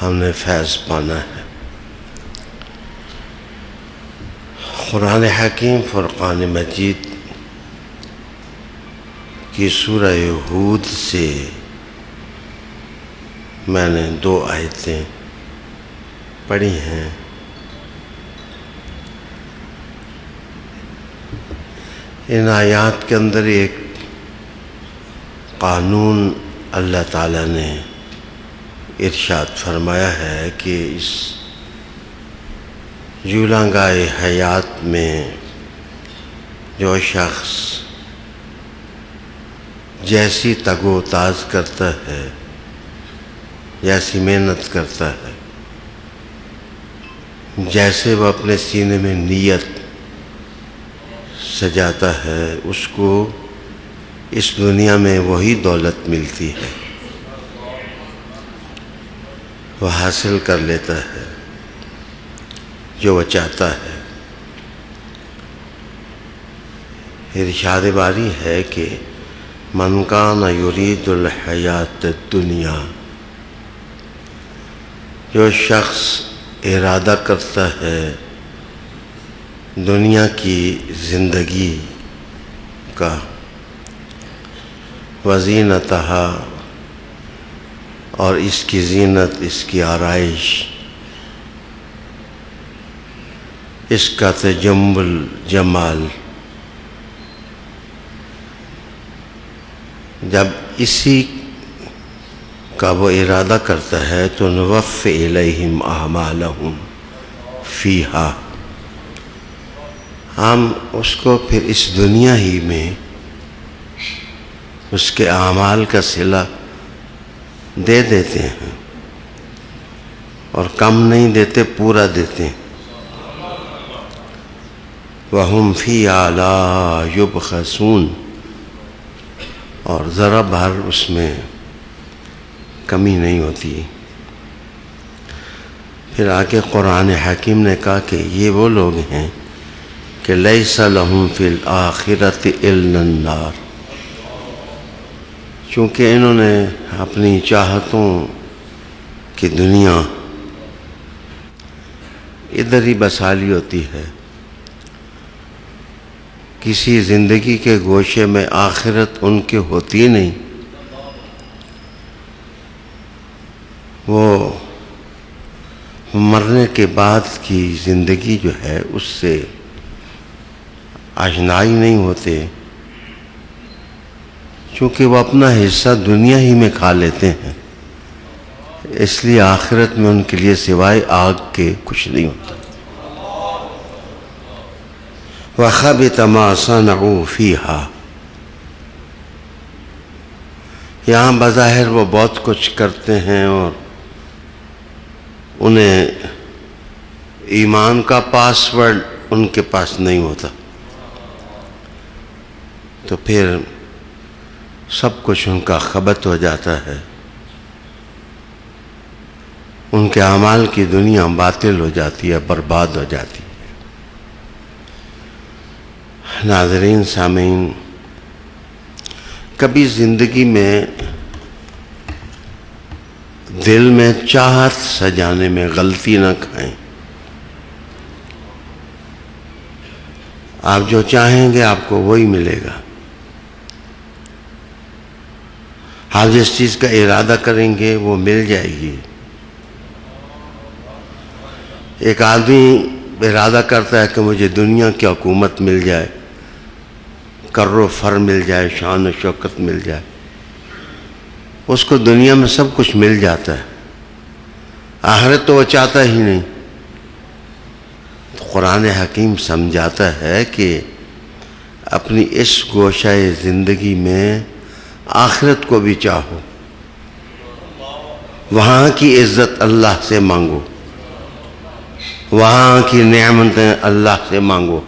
ہم نے فیض پانا ہے۔ قرآن حکیم فرقان مجید کی سورہ ہود سے میں نے 2 آیتیں پڑھی ہیں۔ ان آیات کے اندر ایک قانون اللہ تعالیٰ نے ارشاد فرمایا ہے کہ اس جولانگاہ حیات میں جو شخص جیسی تگ و تاز کرتا ہے، جیسی محنت کرتا ہے، جیسے وہ اپنے سینے میں نیت سجاتا ہے، اس کو اس دنیا میں وہی دولت ملتی ہے، وہ حاصل کر لیتا ہے جو وہ چاہتا ہے۔ ارشاد باری ہے کہ من کان یرید الحیات الدنیا، جو شخص ارادہ کرتا ہے دنیا کی زندگی کا، وزینتہا، اور اس کی زینت، اس کی آرائش، اس کا تجمل، جمال، جب اسی کا وہ ارادہ کرتا ہے تو نوفی الیہم اعمالہم فیہا، ہم اس کو پھر اس دنیا ہی میں اس کے اعمال کا صلہ دے دیتے ہیں، اور کم نہیں دیتے، پورا دیتے ہیں۔ وَهُمْ فِيهَا لَا يُبْخَسُونَ، اور ذرا بھر اس میں کمی نہیں ہوتی۔ پھر آگے قرآن حکیم نے کہا کہ یہ وہ لوگ ہیں کہ لَيْسَ لَهُمْ فِي الْآخِرَةِ إِلَّا النَّارُ، چونکہ انہوں نے اپنی چاہتوں کی دنیا ادھر ہی بسا لی ہوتی ہے، کسی زندگی کے گوشے میں آخرت ان کے ہوتی نہیں، وہ مرنے کے بعد کی زندگی جو ہے اس سے آشنائی نہیں ہوتے، چونکہ وہ اپنا حصہ دنیا ہی میں کھا لیتے ہیں، اس لیے آخرت میں ان کے لیے سوائے آگ کے کچھ نہیں ہوتا۔ وَخَبِطَ مَا صَنَعُوا فِيهَا، یہاں بظاہر وہ بہت کچھ کرتے ہیں اور انہیں ایمان کا پاس ورڈ ان کے پاس نہیں ہوتا، تو پھر سب کچھ ان کا خبط ہو جاتا ہے، ان کے اعمال کی دنیا باطل ہو جاتی ہے، برباد ہو جاتی ہے۔ ناظرین، سامعین، کبھی زندگی میں دل میں چاہت سجانے میں غلطی نہ کھائیں۔ آپ جو چاہیں گے آپ کو وہی ملے گا، آپ جس چیز کا ارادہ کریں گے وہ مل جائے گی۔ ایک آدمی ارادہ کرتا ہے کہ مجھے دنیا کی حکومت مل جائے، کر و فر مل جائے، شان و شوکت مل جائے، اس کو دنیا میں سب کچھ مل جاتا ہے، آخرت تو وہ چاہتا ہی نہیں۔ تو قرآن حکیم سمجھاتا ہے کہ اپنی اس گوشہ زندگی میں آخرت کو بھی چاہو، وہاں کی عزت اللہ سے مانگو، وہاں کی نعمتیں اللہ سے مانگو۔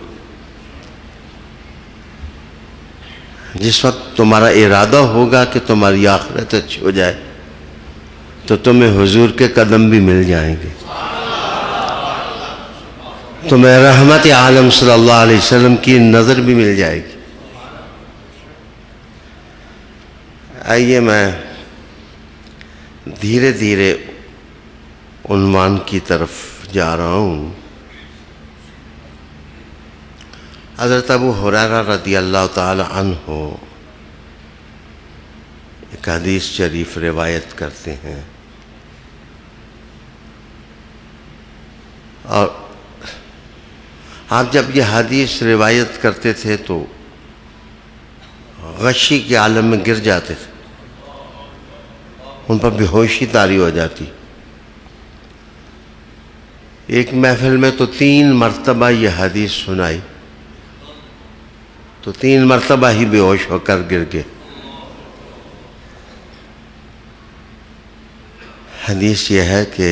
جس وقت تمہارا ارادہ ہوگا کہ تمہاری آخرت اچھی ہو جائے تو تمہیں حضور کے قدم بھی مل جائیں گے، تمہیں رحمت عالم صلی اللہ علیہ وسلم کی نظر بھی مل جائے گی۔ آئیے میں دھیرے دھیرے عنوان کی طرف جا رہا ہوں۔ حضرت ابو ہریرہ رضی اللہ تعالی عنہ ایک حدیث شریف روایت کرتے ہیں، اور آپ جب یہ حدیث روایت کرتے تھے تو غشی کے عالم میں گر جاتے تھے، ان پر بے ہوشی طاری ہو جاتی۔ ایک محفل میں تو 3 مرتبہ یہ حدیث سنائی تو 3 مرتبہ ہی بے ہوش ہو کر گر گئے۔ حدیث یہ ہے کہ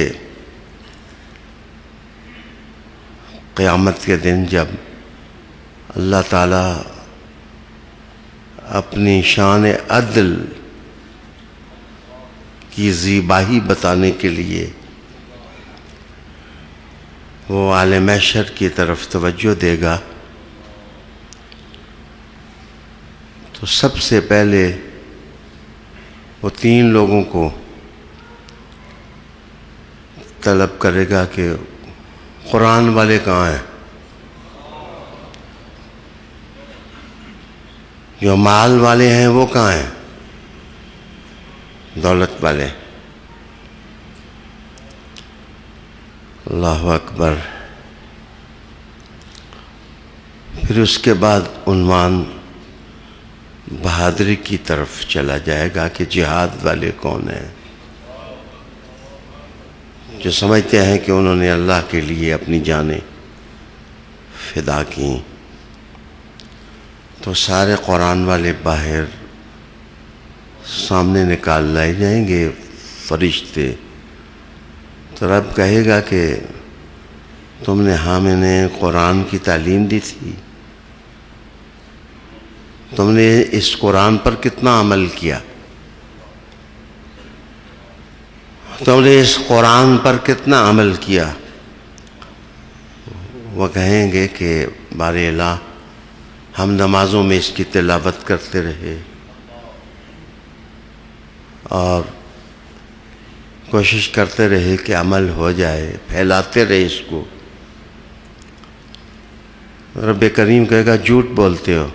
قیامت کے دن جب اللہ تعالیٰ اپنی شان عدل کی زیبائی بتانے کے لیے وہ اعلی محشر کی طرف توجہ دے گا تو تو سب سے پہلے وہ 3 لوگوں کو طلب کرے گا کہ قرآن والے کہاں ہیں؟ جو مال والے ہیں وہ کہاں ہیں؟ دولت والے. اللہ اکبر. پھر اس کے بعد عنوان بہادری کی طرف چلا جائے گا کہ جہاد والے کون ہیں، جو سمجھتے ہیں کہ انہوں نے اللہ کے لیے اپنی جانیں فدا کی. تو سارے قرآن والے باہر سامنے نکال لائے جائیں گے فرشتے. تو رب کہے گا کہ تم نے میں نے قرآن کی تعلیم دی تھی، تم نے اس قرآن پر کتنا عمل کیا، تم نے اس قرآن پر کتنا عمل کیا. وہ کہیں گے کہ بار الہ ہم نمازوں میں اس کی تلاوت کرتے رہے اور کوشش کرتے رہے کہ عمل ہو جائے، پھیلاتے رہے اس کو. رب کریم کہے گا جھوٹ بولتے ہو.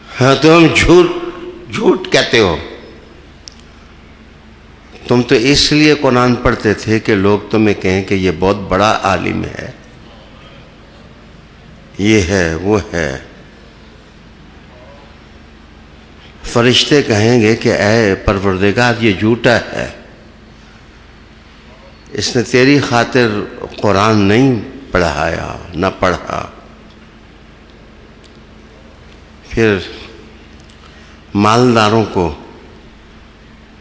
ہاں تم جھوٹ کہتے ہو. تم تو اس لیے قرآن پڑھتے تھے کہ لوگ تمہیں کہیں کہ یہ بہت بڑا عالم ہے، یہ ہے وہ ہے. فرشتے کہیں گے کہ اے پروردگار یہ جھوٹا ہے، اس نے تیری خاطر قرآن نہیں پڑھایا نہ پڑھا. پھر مالداروں کو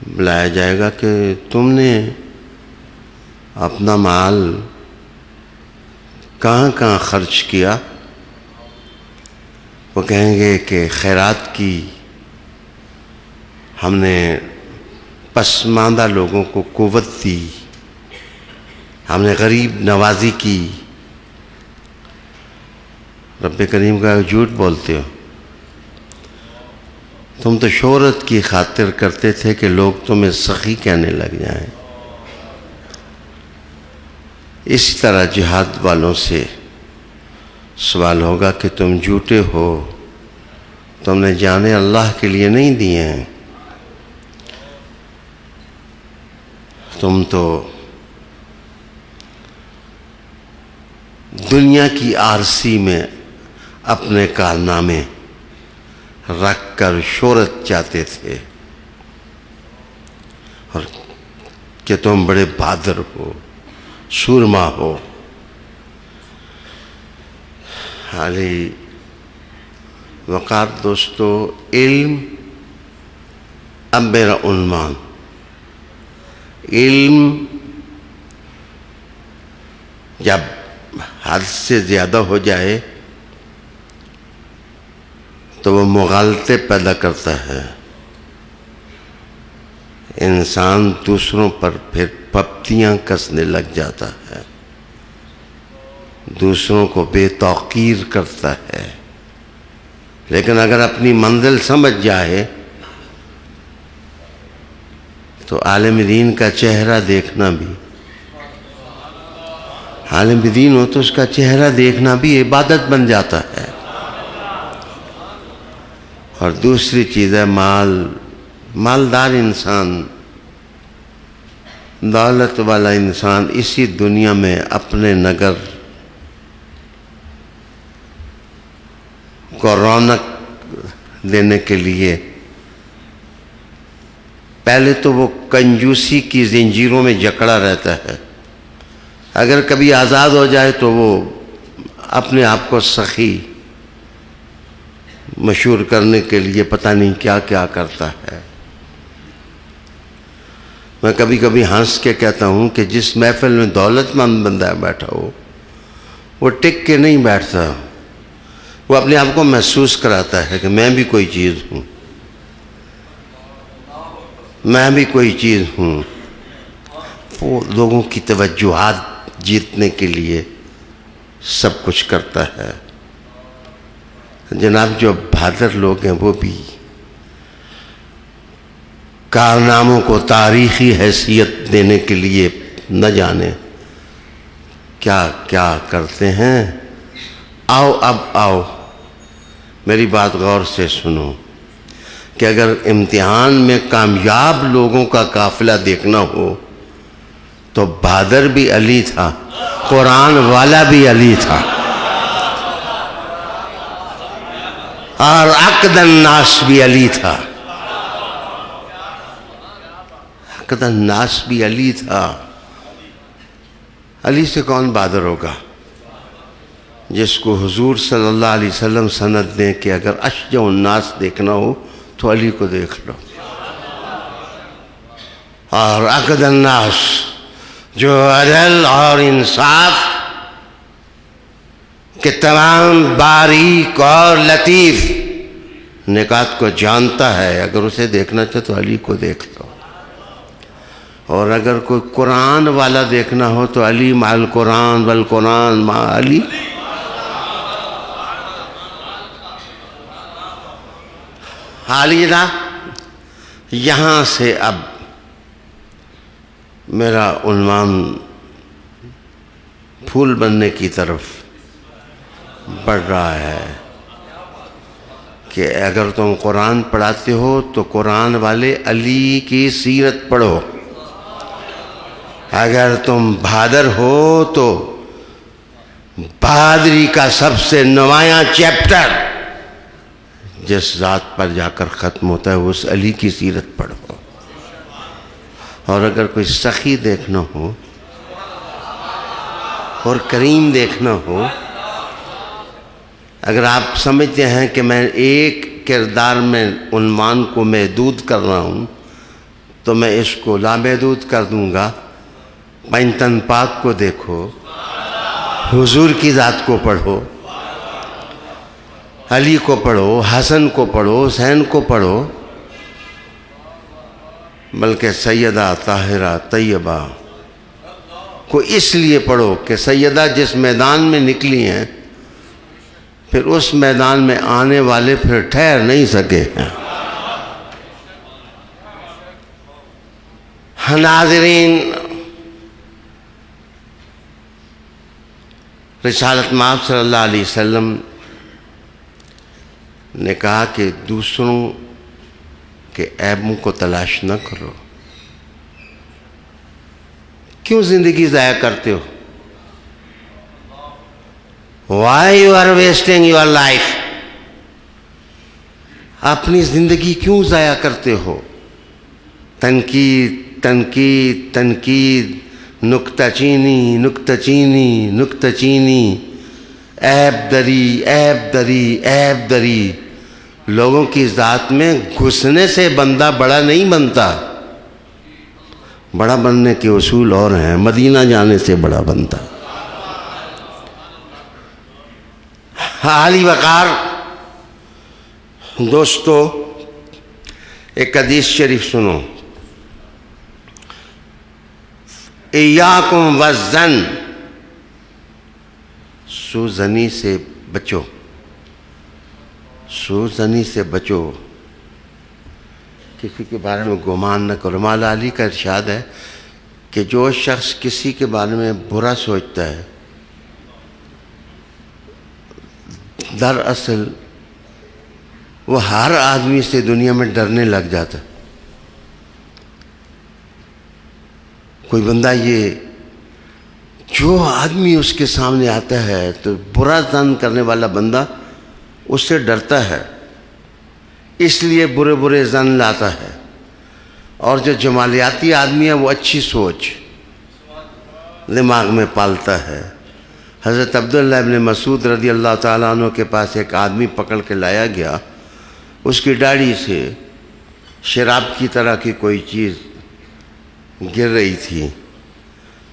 بلایا جائے گا کہ تم نے اپنا مال کہاں کہاں خرچ کیا. وہ کہیں گے کہ خیرات کی، ہم نے پسماندہ لوگوں کو قوت دی، ہم نے غریب نوازی کی. رب کریم کا جھوٹ بولتے ہو. تم تو شہرت کی خاطر کرتے تھے کہ لوگ تمہیں سخی کہنے لگ جائیں. اسی طرح جہاد والوں سے سوال ہوگا کہ تم جھوٹے ہو، تم نے جانے اللہ کے لیے نہیں دیے ہیں، تم تو دنیا کی عارضی میں اپنے کارنامے رکھ کر شہرت چاہتے تھے اور کہ تم بڑے بہادر ہو، سورما ہو. علی وقار دوستو، علم اب میرا عنوان، علم جب حد سے زیادہ ہو جائے تو وہ مغالطے پیدا کرتا ہے. انسان دوسروں پر پھر پپتیاں کسنے لگ جاتا ہے، دوسروں کو بے توقیر کرتا ہے. لیکن اگر اپنی منزل سمجھ جائے تو عالم دین کا چہرہ دیکھنا بھی، عالم دین ہو تو اس کا چہرہ دیکھنا بھی عبادت بن جاتا ہے. اور دوسری چیز ہے مالدار انسان، دولت والا انسان اسی دنیا میں اپنے نگر کو رونق دینے کے لیے پہلے تو وہ کنجوسی کی زنجیروں میں جکڑا رہتا ہے. اگر کبھی آزاد ہو جائے تو وہ اپنے آپ کو سخی مشہور کرنے کے لیے پتہ نہیں کیا کیا کرتا ہے. میں کبھی کبھی ہنس کے کہتا ہوں کہ جس محفل میں دولت مند بندہ بیٹھا ہو وہ ٹک کے نہیں بیٹھتا، وہ اپنے آپ کو محسوس کراتا ہے کہ میں بھی کوئی چیز ہوں، میں بھی کوئی چیز ہوں. وہ لوگوں کی توجہات جیتنے کے لیے سب کچھ کرتا ہے. جناب جو بہادر لوگ ہیں وہ بھی کارناموں کو تاریخی حیثیت دینے کے لیے نہ جانے کیا کیا کرتے ہیں. آؤ اب آؤ میری بات غور سے سنو کہ اگر امتحان میں کامیاب لوگوں کا قافلہ دیکھنا ہو تو بہادر بھی علی تھا، قرآن والا بھی علی تھا، اور عقد الناس بھی علی تھا. عقد الناس بھی علی تھا. علی سے کون بہادر ہوگا؟ جس کو حضور صلی اللہ علیہ وسلم سند دیں کہ اگر اشجع الناس دیکھنا ہو تو علی کو دیکھ لو. اور عقد الناس جو عدل اور انصاف کے تمام باریک اور لطیف نکات کو جانتا ہے، اگر اسے دیکھنا چاہے تو علی کو دیکھ لو. اور اگر کوئی قرآن والا دیکھنا ہو تو علی مع القرآن والقرآن مع علی. حالیہ یہاں سے اب میرا عنوان پھول بننے کی طرف بڑھ رہا ہے کہ اگر تم قرآن پڑھاتے ہو تو قرآن والے علی کی سیرت پڑھو. اگر تم بہادر ہو تو بہادری کا سب سے نمایاں چیپٹر جس ذات پر جا کر ختم ہوتا ہے اس علی کی سیرت پڑھو. اور اگر کوئی سخی دیکھنا ہو اور کریم دیکھنا ہو، اگر آپ سمجھتے ہیں کہ میں ایک کردار میں عنوان کو محدود کر رہا ہوں تو میں اس کو لامحدود کر دوں گا. پنجتن پاک کو دیکھو، حضور کی ذات کو پڑھو، علی کو پڑھو، حسن کو پڑھو، حسین کو پڑھو، بلکہ سیدہ طاہرہ طیبہ کو اس لیے پڑھو کہ سیدہ جس میدان میں نکلی ہیں پھر اس میدان میں آنے والے پھر ٹھہر نہیں سکے ہیں. ناظرین، رسالت مآب صلی اللہ علیہ وسلم نے کہا کہ دوسروں کے عیبوں کو تلاش نہ کرو. کیوں زندگی ضائع کرتے ہو؟ Why you are wasting your life؟ اپنی زندگی کیوں ضائع کرتے ہو؟ تنقید تنقید تنقید، نکتہ چینی نکتہ چینی نکتہ چینی، عیب دری عیب دری عیب دری. لوگوں کی ذات میں گھسنے سے بندہ بڑا نہیں بنتا. بڑا بننے کے اصول اور ہیں. مدینہ جانے سے بڑا بنتا. عالی وقار دوستو، ایک حدیث شریف سنو. ایاکم والظن، سوزنی سے بچو، سوزنی سے بچو، کسی کے بارے میں گمان نہ کرو. مولا علی کا ارشاد ہے کہ جو شخص کسی کے بارے میں برا سوچتا ہے دراصل وہ ہر آدمی سے دنیا میں ڈرنے لگ جاتا. کوئی بندہ یہ جو آدمی اس کے سامنے آتا ہے تو برا ظن کرنے والا بندہ اس سے ڈرتا ہے، اس لیے برے برے ظن لاتا ہے. اور جو جمالیاتی آدمی ہے وہ اچھی سوچ دماغ میں پالتا ہے. حضرت عبداللہ ابن مسعود رضی اللہ تعالیٰ عنہ کے پاس ایک آدمی پکڑ کے لایا گیا. اس کی داڑھی سے شراب کی طرح کی کوئی چیز گر رہی تھی.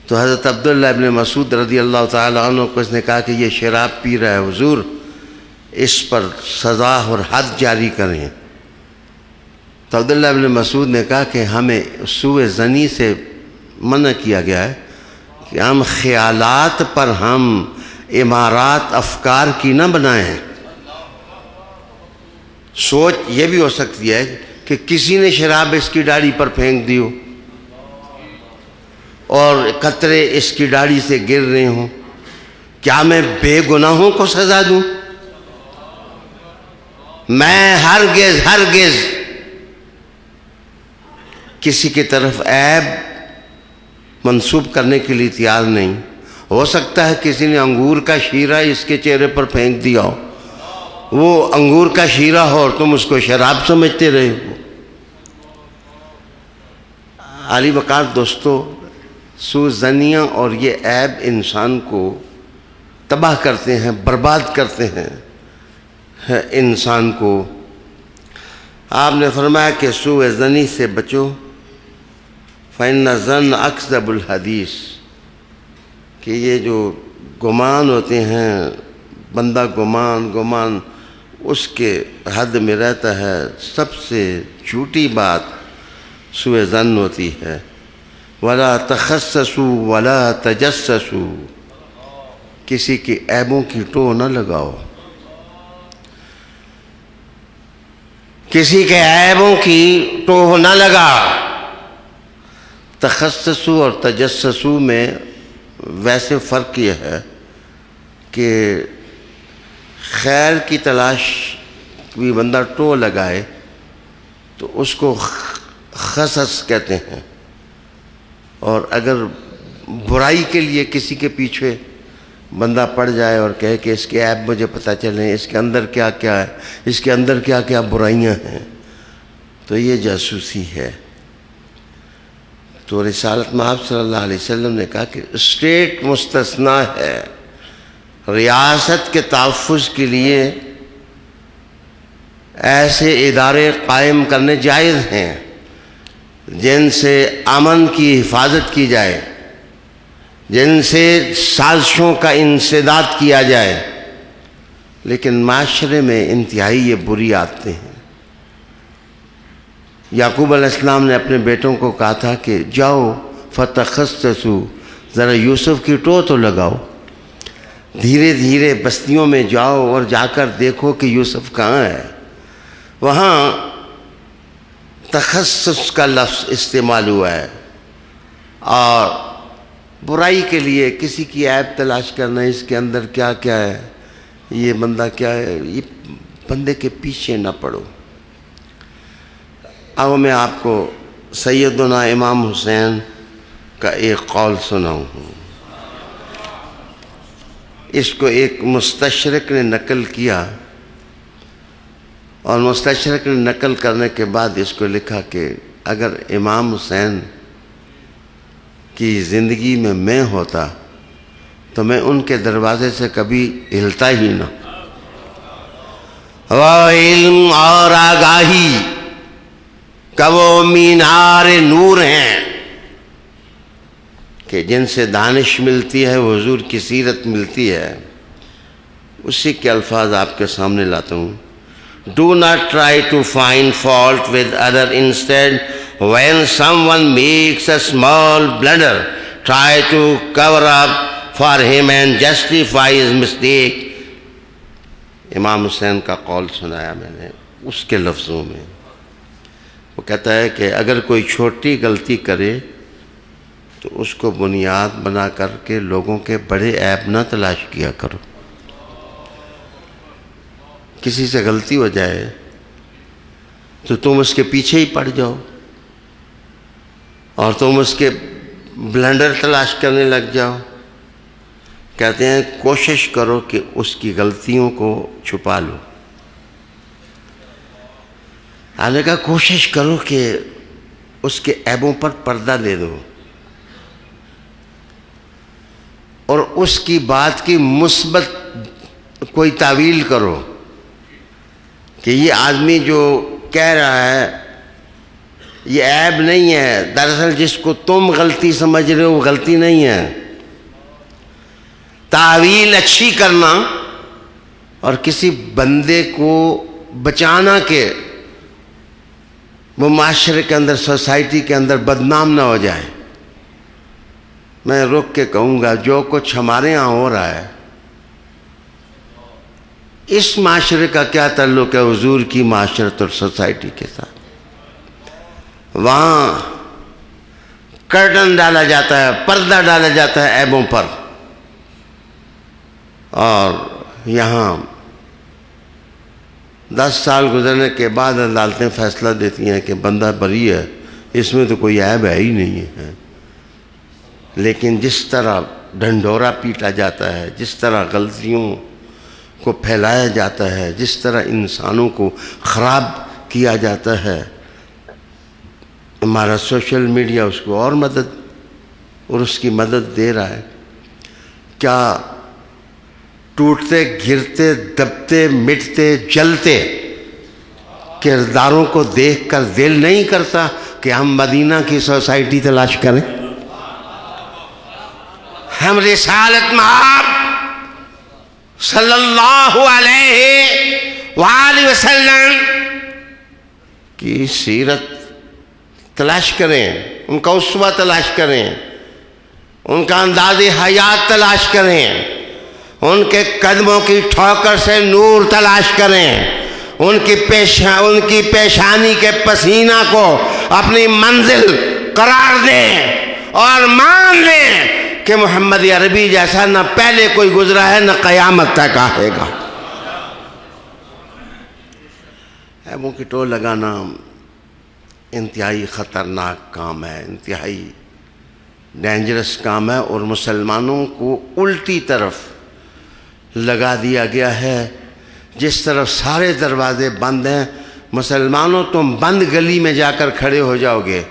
تو حضرت عبداللہ ابن مسعود رضی اللہ تعالیٰ عنہ کو اس نے کہا کہ یہ شراب پی رہا ہے حضور، اس پر سزا اور حد جاری کریں. تو عبداللہ ابن مسعود نے کہا کہ ہمیں سوء ظنی سے منع کیا گیا ہے کہ ہم خیالات پر ہم عمارات افکار کی نہ بنائیں. سوچ یہ بھی ہو سکتی ہے کہ کسی نے شراب اس کی داڑھی پر پھینک دی ہو اور قطرے اس کی داڑھی سے گر رہے ہوں. کیا میں بے گناہوں کو سزا دوں؟ میں ہرگز کسی کی طرف عیب منسوب کرنے کے لیے تیار نہیں. ہو سکتا ہے کسی نے انگور کا شیرہ اس کے چہرے پر پھینک دیا ہو، وہ انگور کا شیرہ ہو اور تم اس کو شراب سمجھتے رہے ہو. عالی وقار دوستو، سوءظنیہ اور یہ عیب انسان کو تباہ کرتے ہیں، برباد کرتے ہیں انسان کو. آپ نے فرمایا کہ سوء ظنی سے بچو، فَإِنَّ الظَّنَّ أَكْذَبُ الْحَدِيثِ، کہ یہ جو گمان ہوتے ہیں، بندہ گمان اس کے حد میں رہتا ہے. سب سے جھوٹی بات سوء ظن ہوتی ہے. وَلَا تَخَسَّسُوا وَلَا تَجَسَّسُوا، کسی کی عیبوں کی ٹو نہ لگاؤ، کسی کے عیبوں کی ٹو نہ لگا. تخصصو اور تجسسو میں ویسے فرق یہ ہے کہ خیر کی تلاش بھی بندہ ٹو لگائے تو اس کو خصص کہتے ہیں، اور اگر برائی کے لیے کسی کے پیچھے بندہ پڑ جائے اور کہے کہ اس کے عیب مجھے پتہ چلیں، اس کے اندر کیا کیا ہے، اس کے اندر کیا کیا برائیاں ہیں، تو یہ جاسوسی ہے. تو رسالت مآب صلی اللہ علیہ وسلم نے کہا کہ اسٹیٹ مستثنیٰ ہے، ریاست کے تحفظ کے لیے ایسے ادارے قائم کرنے جائز ہیں جن سے امن کی حفاظت کی جائے، جن سے سازشوں کا انسداد کیا جائے، لیکن معاشرے میں انتہائی یہ بری عادتیں ہیں. یعقوب علیہ السلام نے اپنے بیٹوں کو کہا تھا کہ جاؤ فتخصصوا، ذرا یوسف کی ٹو تو لگاؤ، دھیرے دھیرے بستیوں میں جاؤ اور جا کر دیکھو کہ یوسف کہاں ہے. وہاں تخصص کا لفظ استعمال ہوا ہے، اور برائی کے لیے کسی کی عیب تلاش کرنا، اس کے اندر کیا کیا ہے، یہ بندہ کیا ہے، یہ بندے کے پیچھے نہ پڑو. اب میں آپ کو سیدنا امام حسین کا ایک قول سناؤں ہوں. اس کو ایک مستشرق نے نقل کیا، اور مستشرق نے نقل کرنے کے بعد اس کو لکھا کہ اگر امام حسین کی زندگی میں ہوتا تو میں ان کے دروازے سے کبھی ہلتا ہی نہ. وہ علم اور آگاہی کا وہ مینار نور ہیں کہ جن سے دانش ملتی ہے، حضور کی سیرت ملتی ہے. اسی کے الفاظ آپ کے سامنے لاتا ہوں. Do not try to find fault with other. Instead, when someone makes a small blunder, try to cover up for him and justify his mistake. امام حسین کا قول سنایا میں نے اس کے لفظوں میں. وہ کہتا ہے کہ اگر کوئی چھوٹی غلطی کرے تو اس کو بنیاد بنا کر کے لوگوں کے بڑے عیب نہ تلاش کیا کرو. کسی سے غلطی ہو جائے تو تم اس کے پیچھے ہی پڑ جاؤ اور تم اس کے بلنڈر تلاش کرنے لگ جاؤ. کہتے ہیں کوشش کرو کہ اس کی غلطیوں کو چھپا لو. آپ نے کہا کوشش کرو کہ اس کے عیبوں پر پردہ دے دو اور اس کی بات کی مثبت کوئی تعویل کرو کہ یہ آدمی جو کہہ رہا ہے یہ عیب نہیں ہے، دراصل جس کو تم غلطی سمجھ رہے ہو وہ غلطی نہیں ہے. تعویل اچھی کرنا اور کسی بندے کو بچانا کہ وہ معاشرے کے اندر، سوسائٹی کے اندر بدنام نہ ہو جائے. میں رک کے کہوں گا جو کچھ ہمارے ہاں ہو رہا ہے اس معاشرے کا کیا تعلق ہے حضور کی معاشرت اور سوسائٹی کے ساتھ؟ وہاں کرٹن ڈالا جاتا ہے، پردہ ڈالا جاتا ہے عیبوں پر، اور یہاں 10 سال گزرنے کے بعد عدالتیں فیصلہ دیتی ہیں کہ بندہ بری ہے، اس میں تو کوئی عیب ہے ہی نہیں ہے۔ لیکن جس طرح ڈھنڈورا پیٹا جاتا ہے، جس طرح غلطیوں کو پھیلایا جاتا ہے، جس طرح انسانوں کو خراب کیا جاتا ہے، ہمارا سوشل میڈیا اس کو اور مدد اور اس کی مدد دے رہا ہے۔ کیا ٹوٹتے گرتے دبتے مٹتے جلتے کرداروں کو دیکھ کر دل نہیں کرتا کہ ہم مدینہ کی سوسائٹی تلاش کریں؟ ہم رسالت مآب صلی اللہ علیہ وآلہ وسلم کی سیرت تلاش کریں، ان کا اسوہ تلاش کریں، ان کا انداز حیات تلاش کریں، ان کے قدموں کی ٹھوکر سے نور تلاش کریں، ان کی پیشانی کے پسینہ کو اپنی منزل قرار دیں اور مان لیں کہ محمد عربی جیسا نہ پہلے کوئی گزرا ہے نہ قیامت تک آئے گا۔ عیبوں کی ٹو لگانا انتہائی خطرناک کام ہے، انتہائی ڈینجرس کام ہے، اور مسلمانوں کو الٹی طرف لگا دیا گیا ہے۔ جس طرف سارے دروازے بند ہیں، مسلمانوں تم بند گلی میں جا کر کھڑے ہو جاؤ گے،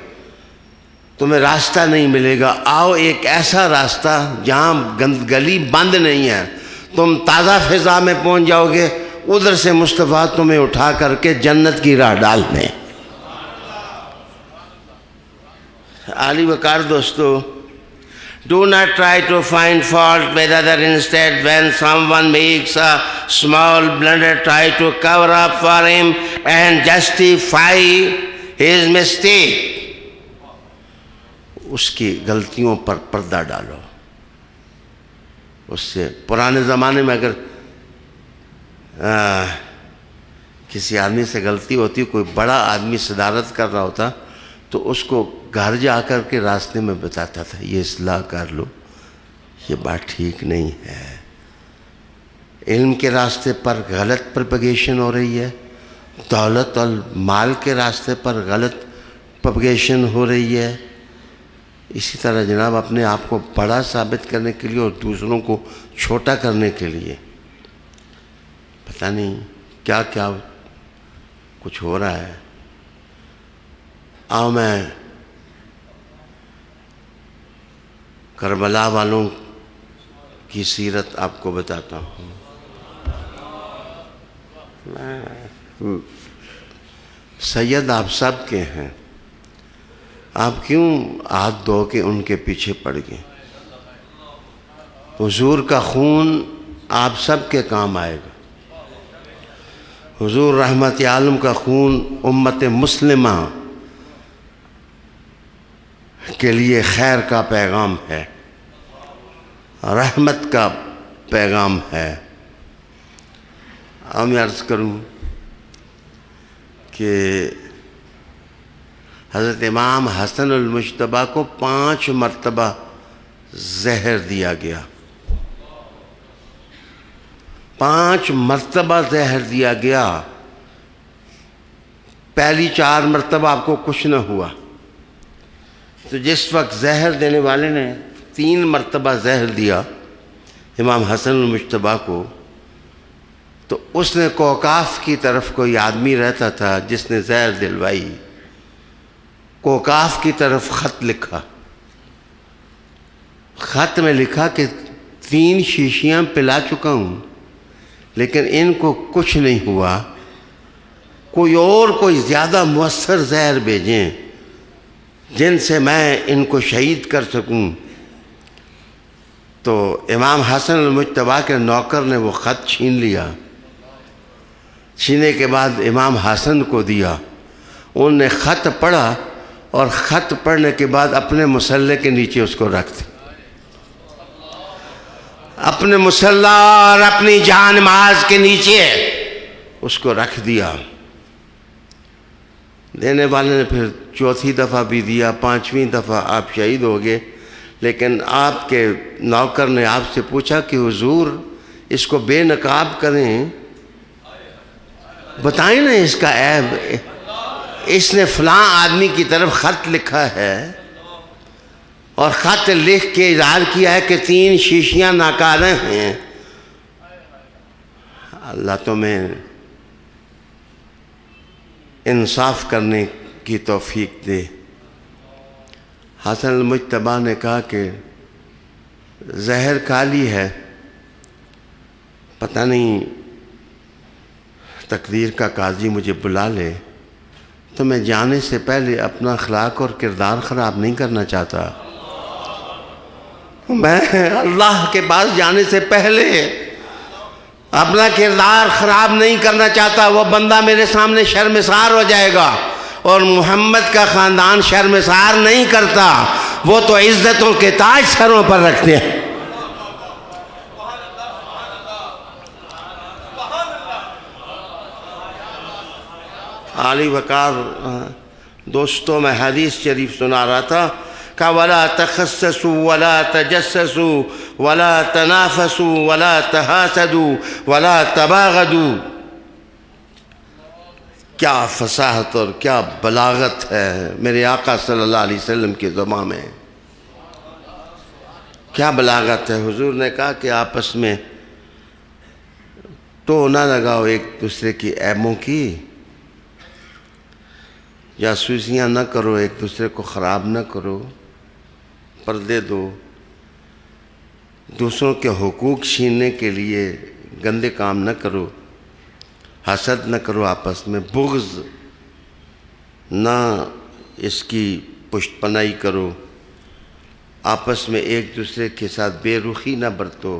تمہیں راستہ نہیں ملے گا۔ آؤ ایک ایسا راستہ جہاں گلی بند نہیں ہے، تم تازہ فضا میں پہنچ جاؤ گے، ادھر سے مصطفیٰ تمہیں اٹھا کر کے جنت کی راہ ڈال دیں۔ عالی وقار دوستو، do not try to find fault with others. Instead, when someone makes a small blunder, try to cover up for him and justify his mistake. اس کی غلطیوں پر پردہ ڈالو۔ اس سے پرانے زمانے میں اگر کسی آدمی سے غلطی ہوتی، کوئی بڑا آدمی صدارت کر رہا ہوتا تو اس کو گھر جا کر کے راستے میں بتاتا تھا، یہ اصلاح کر لو، یہ بات ٹھیک نہیں ہے۔ علم کے راستے پر غلط پروپیگیشن ہو رہی ہے، دولت اور مال کے راستے پر غلط پروپیگیشن ہو رہی ہے۔ اسی طرح جناب اپنے آپ کو بڑا ثابت کرنے کے لیے اور دوسروں کو چھوٹا کرنے کے لیے پتہ نہیں کیا کیا کچھ ہو رہا ہے۔ آؤ میں کربلا والوں کی سیرت آپ کو بتاتا ہوں۔ سید آپ سب کے ہیں، آپ کیوں ہاتھ دھو کے ان کے پیچھے پڑ گئے؟ حضور کا خون آپ سب کے کام آئے گا۔ حضور رحمت عالم کا خون امت مسلمہ کے لیے خیر کا پیغام ہے، رحمت کا پیغام ہے۔ اب میں عرض کروں کہ حضرت امام حسن المجتبیٰ کو 5 مرتبہ زہر دیا گیا، 5 مرتبہ زہر دیا گیا۔ پہلی 4 مرتبہ آپ کو کچھ نہ ہوا، تو جس وقت زہر دینے والے نے 3 مرتبہ زہر دیا امام حسن المجتبیٰ کو، تو اس نے کوکاف کی طرف کوئی آدمی رہتا تھا جس نے زہر دلوائی، کوکاف کی طرف خط لکھا، خط میں لکھا کہ 3 شیشیاں پلا چکا ہوں لیکن ان کو کچھ نہیں ہوا، کوئی زیادہ مؤثر زہر بھیجیں جن سے میں ان کو شہید کر سکوں۔ تو امام حسن المجتبیٰ کے نوکر نے وہ خط چھین لیا، چھینے کے بعد امام حسن کو دیا، انہوں نے خط پڑھا اور خط پڑھنے کے بعد اپنے مسلح کے نیچے اس کو رکھ دیا۔ اپنے مصلی اور اپنی جان نماز کے نیچے اس کو رکھ دیا. دینے والے نے پھر چوتھی دفعہ بھی دیا, پانچویں دفعہ آپ شہید ہو گئے. لیکن آپ کے نوکر نے آپ سے پوچھا کہ حضور اس کو بے نقاب کریں, بتائیں نا اس کا عیب. اس نے فلاں آدمی کی طرف خط لکھا ہے اور خط لکھ کے اظہار کیا ہے کہ 3 شیشیاں ناکارہ ہیں. اللہ تمہیں انصاف کرنے کی توفیق دے. حسن المجتبیٰ نے کہا کہ زہر کالی ہے, پتہ نہیں تقدیر کا قاضی مجھے بلا لے, تو میں جانے سے پہلے اپنا اخلاق اور کردار خراب نہیں کرنا چاہتا. میں اللہ کے پاس جانے سے پہلے اپنا کردار خراب نہیں کرنا چاہتا. وہ بندہ میرے سامنے شرمسار ہو جائے گا, اور محمد کا خاندان شرمسار نہیں کرتا, وہ تو عزتوں کے تاج سروں پر رکھتے ہیں. علی وقار دوستوں میں حدیث شریف سنا رہا تھا کہ وَلَا تَخَسَّسُوا وَلَا تَجَسَّسُوا وَلَا تَنَافَسُوا وَلَا تَحَاسَدُوا وَلَا تَبَاغَضُوا. کیا فصاحت اور کیا بلاغت ہے میرے آقا صلی اللہ علیہ وسلم کی زبان میں, کیا بلاغت ہے. حضور نے کہا کہ آپس میں تو نہ لگاؤ ایک دوسرے کی عیبوں کی, جاسوسیاں نہ کرو, ایک دوسرے کو خراب نہ کرو, پردے دو, دوسروں کے حقوق چھیننے کے لیے گندے کام نہ کرو, حسد نہ کرو, آپس میں بغض نہ اس کی پشت پناہی کرو, آپس میں ایک دوسرے کے ساتھ بے رخی نہ برتو.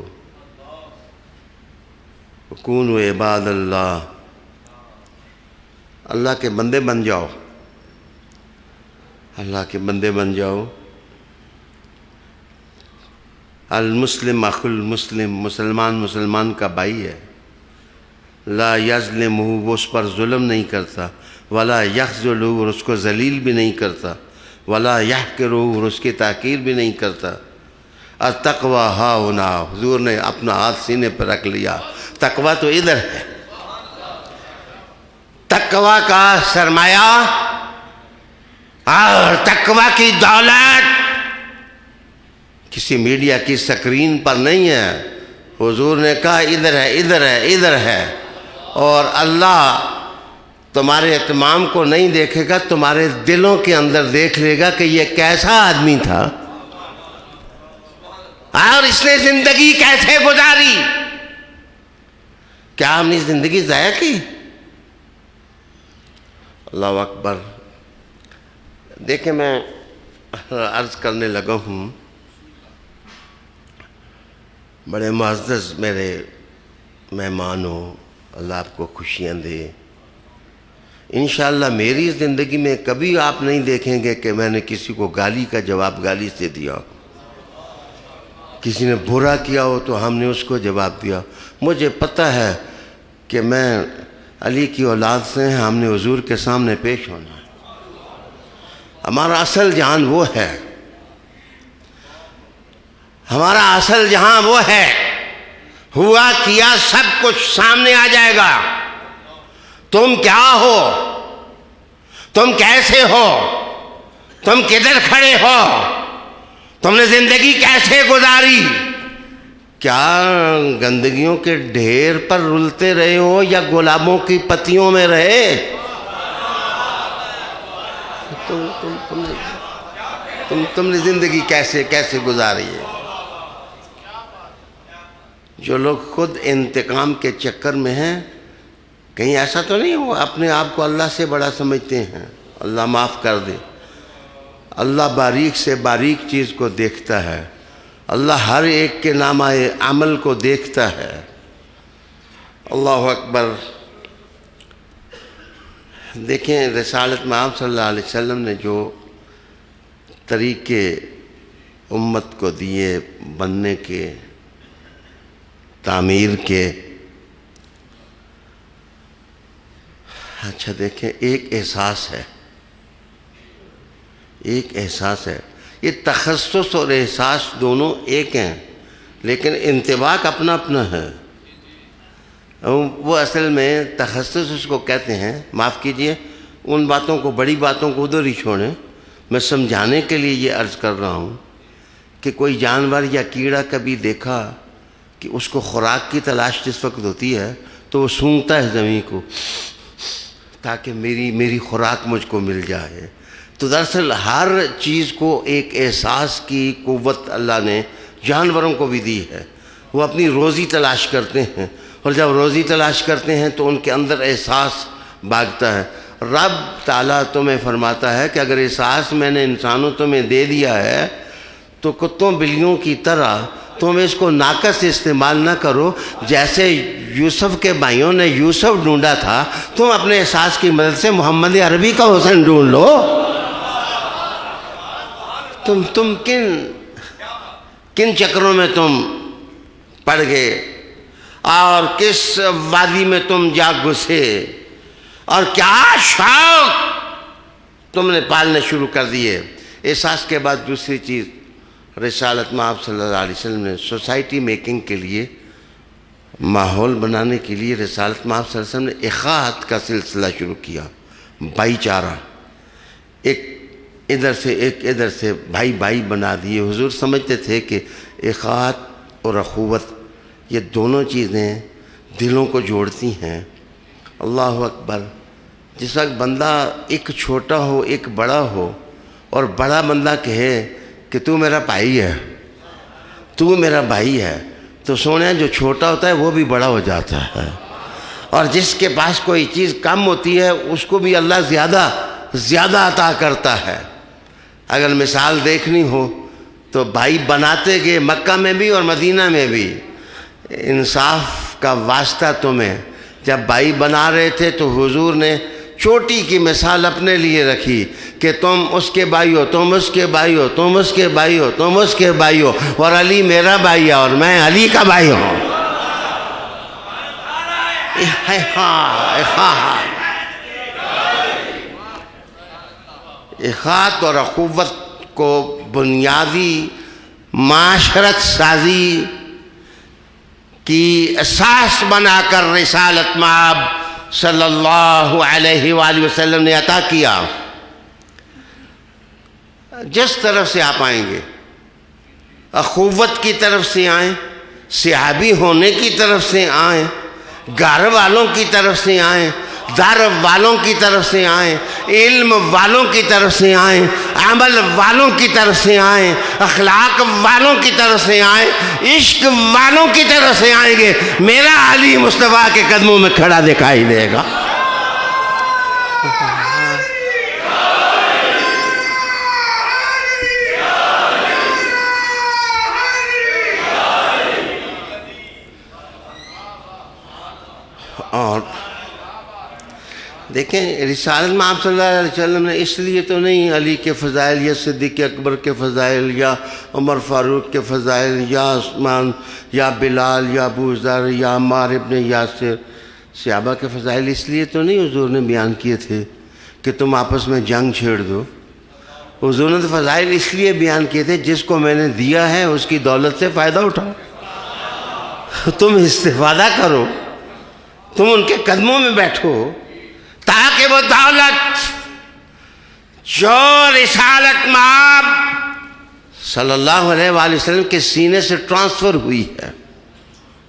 کونوا عباد اللہ, اللہ کے بندے بن جاؤ, اللہ کے بندے بن جاؤ. المسلم اخو المسلم, مسلمان مسلمان کا بھائی ہے. لا یظلمہ, وہ اس پر ظلم نہیں کرتا. ولا یخذلہ, اور اس کو ذلیل بھی نہیں کرتا. ولا یحقرہ, اور اس کی تحقیر بھی نہیں کرتا. التقوی ہاہنا, حضور نے اپنا ہاتھ سینے پر رکھ لیا. تقوی تو ادھر ہے. تقوی کا سرمایہ اور تقوی کی دولت کسی میڈیا کی سکرین پر نہیں ہے. حضور نے کہا ادھر ہے, ادھر ہے, ادھر ہے. اور اللہ تمہارے اتمام کو نہیں دیکھے گا, تمہارے دلوں کے اندر دیکھ لے گا کہ یہ کیسا آدمی تھا اور اس نے زندگی کیسے گزاری. کیا ہم نے زندگی ضائع کی؟ اللہ اکبر. دیکھیں میں عرض کرنے لگا ہوں, بڑے معزز میرے مہمان ہو, اللہ آپ کو خوشیاں دے. انشاءاللہ میری زندگی میں کبھی آپ نہیں دیکھیں گے کہ میں نے کسی کو گالی کا جواب گالی سے دیا. کسی نے برا کیا ہو تو ہم نے اس کو جواب دیا. مجھے پتہ ہے کہ میں علی کی اولاد سے ہیں, ہم نے حضور کے سامنے پیش ہونا ہے. ہمارا اصل جہان وہ ہے, ہمارا اصل جہاں وہ ہے. ہوا کیا سب کچھ سامنے آ جائے گا. تم کیا ہو, تم کیسے ہو, تم کدھر کھڑے ہو, تم نے زندگی کیسے گزاری, کیا گندگیوں کے ڈھیر پر رلتے رہے ہو یا گلابوں کی پتیوں میں رہے. تم نے زندگی کیسے گزاری ہے. جو لوگ خود انتقام کے چکر میں ہیں, کہیں ایسا تو نہیں ہو اپنے آپ کو اللہ سے بڑا سمجھتے ہیں. اللہ معاف کر دے. اللہ باریک سے باریک چیز کو دیکھتا ہے. اللہ ہر ایک کے نامہ عمل کو دیکھتا ہے. اللہ اکبر. دیکھیں رسالت میں آپ صلی اللہ علیہ وسلم نے جو طریقے امت کو دیے بننے کے, تعمیر کے. اچھا دیکھیں، ایک احساس ہے، ایک احساس ہے. یہ تخصص اور احساس دونوں ایک ہیں، لیکن انطباق اپنا اپنا ہے. وہ اصل میں تخصص اس کو کہتے ہیں. معاف کیجئے، ان باتوں کو، بڑی باتوں کو ادھر ہی چھوڑیں. میں سمجھانے کے لیے یہ عرض کر رہا ہوں کہ کوئی جانور یا کیڑا کبھی دیکھا کہ اس کو خوراک کی تلاش جس وقت ہوتی ہے تو وہ سونگتا ہے زمین کو تاکہ میری خوراک مجھ کو مل جائے. تو دراصل ہر چیز کو ایک احساس کی قوت اللہ نے جانوروں کو بھی دی ہے. وہ اپنی روزی تلاش کرتے ہیں، اور جب روزی تلاش کرتے ہیں تو ان کے اندر احساس بھاگتا ہے. رب تعالیٰ تمہیں فرماتا ہے کہ اگر احساس میں نے انسانوں تمہیں دے دیا ہے تو کتوں بلیوں کی طرح تم اس کو ناقص استعمال نہ کرو. جیسے یوسف کے بھائیوں نے یوسف ڈھونڈا تھا، تم اپنے احساس کی مدد سے محمد عربی کا حسن ڈھونڈ لو. تم کن چکروں میں تم پڑ گئے اور کس وادی میں تم جا گھسے، اور کیا شوق تم نے پالنے شروع کر دیے. احساس کے بعد دوسری چیز، رسالت میں آپ صلی اللہ علیہ وسلم نے سوسائٹی میکنگ کے لیے، ماحول بنانے کے لیے رسالت میں آپ صلی اللہ علیہ وسلم نے اخاعت کا سلسلہ شروع کیا. بھائی چارہ، ایک ادھر سے ایک ادھر سے، بھائی بھائی بنا دیے. حضور سمجھتے تھے کہ اخاعت اور اخوت یہ دونوں چیزیں دلوں کو جوڑتی ہیں. اللہ اکبر. جس وقت بندہ ایک چھوٹا ہو ایک بڑا ہو اور بڑا بندہ کہے کہ تو میرا بھائی ہے، تو میرا بھائی ہے، تو سونے جو چھوٹا ہوتا ہے وہ بھی بڑا ہو جاتا ہے. اور جس کے پاس کوئی چیز کم ہوتی ہے اس کو بھی اللہ زیادہ عطا کرتا ہے. اگر مثال دیکھنی ہو تو بھائی بناتے گئے مکہ میں بھی اور مدینہ میں بھی. انصاف کا واسطہ تمہیں، جب بھائی بنا رہے تھے تو حضور نے چوٹی کی مثال اپنے لیے رکھی کہ تم اس کے بھائی ہو، تم اس کے بھائی ہو، تم اس کے بھائی ہو، تم اس کے بھائی ہو، اور علی میرا بھائی ہے اور میں علی کا بھائی ہوں. اخاعت اور اخوت کو بنیادی معاشرت سازی کی اساس بنا کر رسالت مآب صلی اللہ علیہ وآلہ وسلم نے عطا کیا. جس طرف سے آپ آئیں گے، اخوت کی طرف سے آئیں، صحابی ہونے کی طرف سے آئیں، گھر والوں کی طرف سے آئیں، دار والوں کی طرف سے آئیں، علم والوں کی طرف سے آئیں، عمل والوں کی طرف سے آئیں، اخلاق والوں کی طرف سے آئیں، عشق والوں کی طرف سے آئیں گے، میرا علی مصطفیٰ کے قدموں میں کھڑا دکھائی دے گا. اور دیکھیں، رسالت میں آپ صلی اللہ علیہ وسلم نے اس لیے تو نہیں علی کے فضائل یا صدیق اکبر کے فضائل یا عمر فاروق کے فضائل یا عثمان یا بلال یا ابو ذر یا عمار ابن یاسر، صحابہ کے فضائل اس لیے تو نہیں حضور نے بیان کیے تھے کہ تم آپس میں جنگ چھیڑ دو. حضور نے فضائل اس لیے بیان کیے تھے، جس کو میں نے دیا ہے اس کی دولت سے فائدہ اٹھاؤ، تم استفادہ کرو، تم ان کے قدموں میں بیٹھو، تاکہ وہ دولت جو رسالت مآب صلی اللہ علیہ وآلہ وسلم کے سینے سے ٹرانسفر ہوئی ہے،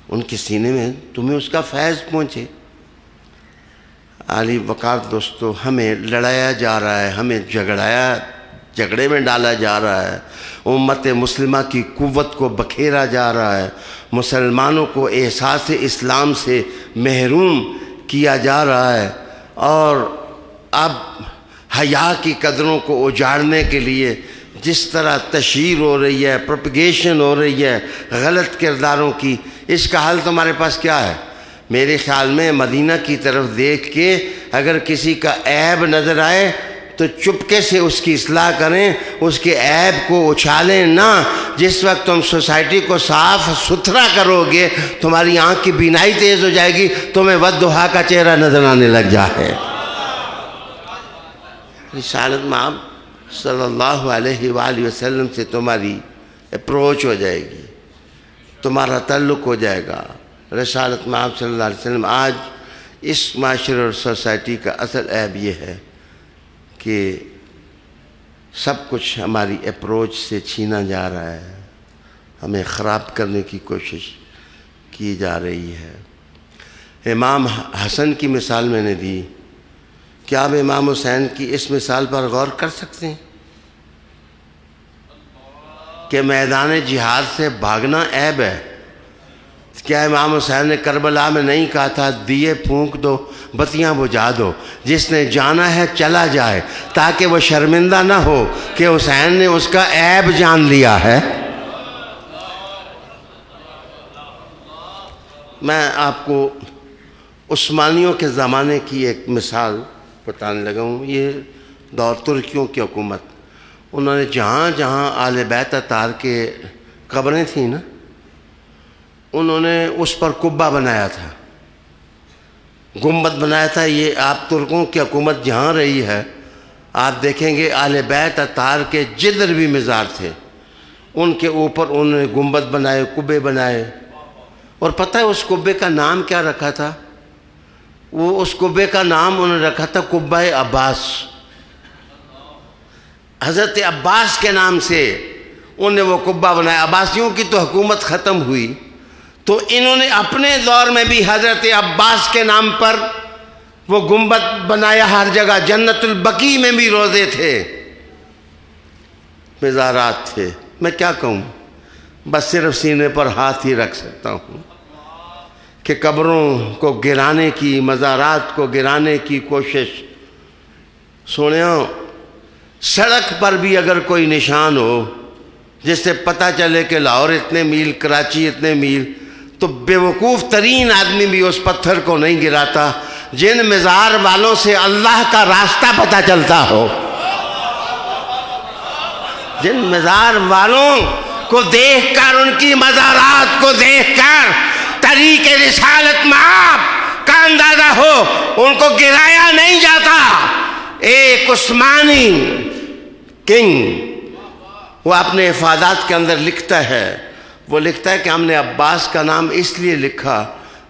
ان کے سینے میں تمہیں اس کا فیض پہنچے. عالی وقار دوستو، ہمیں لڑایا جا رہا ہے، ہمیں جھگڑے میں ڈالا جا رہا ہے، امت مسلمہ کی قوت کو بکھیرا جا رہا ہے، مسلمانوں کو احساس اسلام سے محروم کیا جا رہا ہے، اور اب حیا کی قدروں کو اجاڑنے کے لیے جس طرح تشہیر ہو رہی ہے، پروپیگیشن ہو رہی ہے غلط کرداروں کی، اس کا حل تمہارے پاس کیا ہے؟ میرے خیال میں مدینہ کی طرف دیکھ کے اگر کسی کا عیب نظر آئے تو چپکے سے اس کی اصلاح کریں، اس کے عیب کو اچھالیں نہ۔ جس وقت تم سوسائٹی کو صاف ستھرا کرو گے تمہاری آنکھ کی بینائی تیز ہو جائے گی، تمہیں والضحیٰ کا چہرہ نظر آنے لگ جائے۔ رسالت مآب صلی اللہ علیہ وآلہ وسلم سے تمہاری اپروچ ہو جائے گی، تمہارا تعلق ہو جائے گا۔ رسالت مآب صلی اللہ علیہ وسلم آج اس معاشرے اور سوسائٹی کا اصل عیب یہ ہے کہ سب کچھ ہماری اپروچ سے چھینا جا رہا ہے، ہمیں خراب کرنے کی کوشش کی جا رہی ہے۔ امام حسن کی مثال میں نے دی، کیا آپ امام حسین کی اس مثال پر غور کر سکتے ہیں کہ میدان جہاد سے بھاگنا عیب ہے؟ کیا امام حسین نے کربلا میں نہیں کہا تھا دیے پھونک دو، بتیاں بجھا دو، جس نے جانا ہے چلا جائے، تاکہ وہ شرمندہ نہ ہو کہ حسین نے اس کا عیب جان لیا ہے؟ میں آپ کو عثمانیوں کے زمانے کی ایک مثال بتانے لگا ہوں۔ یہ دور ترکیوں کی حکومت، انہوں نے جہاں جہاں آل بیت اطہار کے قبریں تھیں نا، انہوں نے اس پر قبہ بنایا تھا، گنبد بنایا تھا۔ یہ آپ ترکوں کی حکومت جہاں رہی ہے، آپ دیکھیں گے آل بیت اطہار کے جدھر بھی مزار تھے ان کے اوپر انہوں نے گنبد بنائے، قبے بنائے۔ اور پتہ ہے اس قبے کا نام کیا رکھا تھا؟ وہ اس قبے کا نام انہوں نے رکھا تھا قبہ عباس۔ حضرت عباس کے نام سے انہوں نے وہ قبہ بنایا۔ عباسیوں کی تو حکومت ختم ہوئی تو انہوں نے اپنے دور میں بھی حضرت عباس کے نام پر وہ گنبد بنایا ہر جگہ۔ جنت البقیع میں بھی روضے تھے، مزارات تھے۔ میں کیا کہوں، بس صرف سینے پر ہاتھ ہی رکھ سکتا ہوں کہ قبروں کو گرانے کی، مزارات کو گرانے کی کوشش۔ سنیو، سڑک پر بھی اگر کوئی نشان ہو جس سے پتہ چلے کہ لاہور اتنے میل، کراچی اتنے میل، تو بے وقوف ترین آدمی بھی اس پتھر کو نہیں گراتا جن مزار والوں سے اللہ کا راستہ پتہ چلتا ہو، جن مزار والوں کو دیکھ کر، ان کی مزارات کو دیکھ کر طریق رسالت مآب کا اندازہ ہو، ان کو گرایا نہیں جاتا۔ ایک عثمانی کنگ وہ اپنے افادات کے اندر لکھتا ہے، وہ لکھتا ہے کہ ہم نے عباس کا نام اس لیے لکھا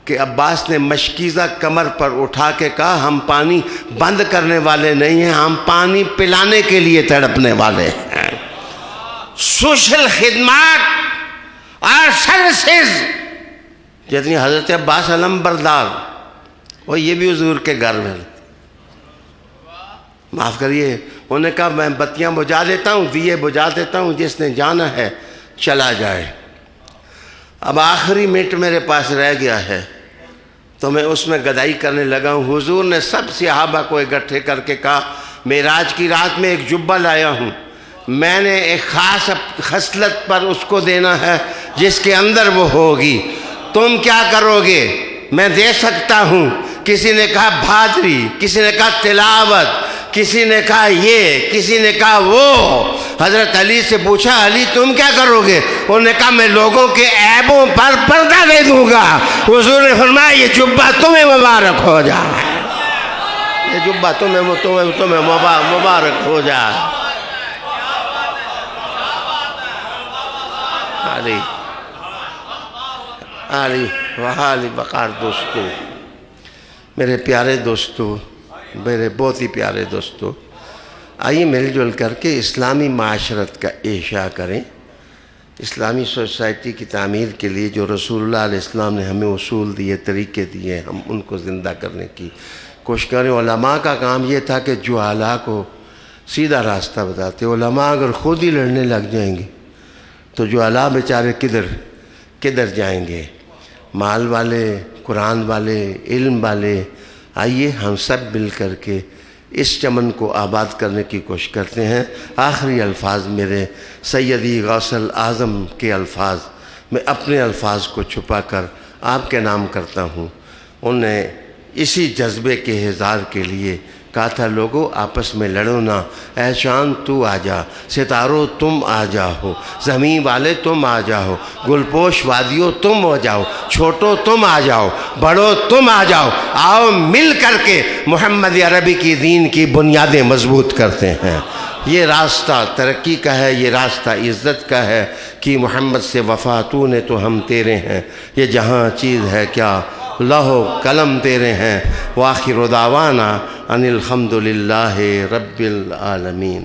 کہ عباس نے مشکیزہ کمر پر اٹھا کے کہا ہم پانی بند کرنے والے نہیں ہیں، ہم پانی پلانے کے لیے تڑپنے والے ہیں۔ سوشل خدمات اور سروسز جتنی حضرت عباس علم بردار، وہ یہ بھی حضور کے گھر میں، معاف کریے، انہوں نے کہا میں بتیاں بجھا دیتا ہوں، دیے بجھا دیتا ہوں، جس نے جانا ہے چلا جائے۔ اب آخری منٹ میرے پاس رہ گیا ہے تو میں اس میں گدائی کرنے لگا ہوں۔ حضور نے سب صحابہ کو اکٹھے کر کے کہا معراج کی رات میں ایک جبہ لایا ہوں، میں نے ایک خاص خصلت پر اس کو دینا ہے جس کے اندر وہ ہوگی، تم کیا کرو گے؟ میں دے سکتا ہوں۔ کسی نے کہا بھادری، کسی نے کہا تلاوت، کسی نے کہا یہ، کسی نے کہا وہ۔ حضرت علی سے پوچھا علی تم کیا کرو گے؟ انہوں نے کہا میں لوگوں کے عیبوں پر پردہ دے دوں گا۔ حضور نے فرمایا یہ جبہ تمہیں مبارک ہو جائے، یہ جبہ تمہیں مبارک ہو جائے۔ علی وحالی بقار دوستو، میرے پیارے دوستو، میرے بہت ہی پیارے دوستو، آئیے مل جل کر کے اسلامی معاشرت کا احیا کریں۔ اسلامی سوسائٹی کی تعمیر کے لیے جو رسول اللہ علیہ السلام نے ہمیں اصول دیے، طریقے دیے، ہم ان کو زندہ کرنے کی کوشش کریں۔ علماء کا کام یہ تھا کہ جہالا کو سیدھا راستہ بتاتے۔ علماء اگر خود ہی لڑنے لگ جائیں گے تو جہالا بیچارے کدھر جائیں گے؟ مال والے، قرآن والے، علم والے، آئیے ہم سب مل کر کے اس چمن کو آباد کرنے کی کوشش کرتے ہیں۔ آخری الفاظ میرے سیدی غوث الاعظم کے الفاظ، میں اپنے الفاظ کو چھپا کر آپ کے نام کرتا ہوں۔ انہیں اسی جذبے کے اظہار کے لیے کہا تھا لوگوں آپس میں لڑو نہ، اے چاند تو آ جا، ستاروں تم آ جاؤ، زمین والے تم آ جاؤ، گل پوش وادیوں تم ہو جاؤ، چھوٹو تم آ جاؤ، بڑو تم آ جاؤ، آؤ مل کر کے محمد عربی کی دین کی بنیادیں مضبوط کرتے ہیں۔ یہ راستہ ترقی کا ہے، یہ راستہ عزت کا ہے کہ محمد سے وفا تو نے تو ہم تیرے ہیں، یہ جہاں چیز ہے کیا لوح و قلم تیرے ہیں، وآخر دعوانا ان الحمد للہ رب العالمین۔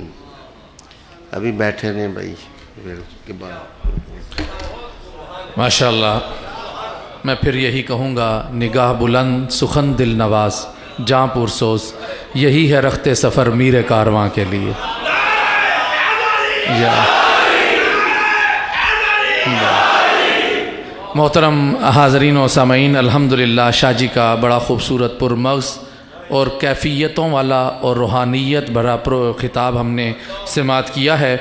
ابھی بیٹھے رہیں بھائی کے بعد ماشاءاللہ، میں پھر یہی کہوں گا، نگاہ بلند سخن دل نواز جاں پرسوز، یہی ہے رخت سفر میر کارواں کے لیے۔ محترم حاضرین و سامعین، الحمدللہ شاہ جی کا بڑا خوبصورت پرمغز اور کیفیتوں والا اور روحانیت بھرا خطاب ہم نے سماعت کیا ہے۔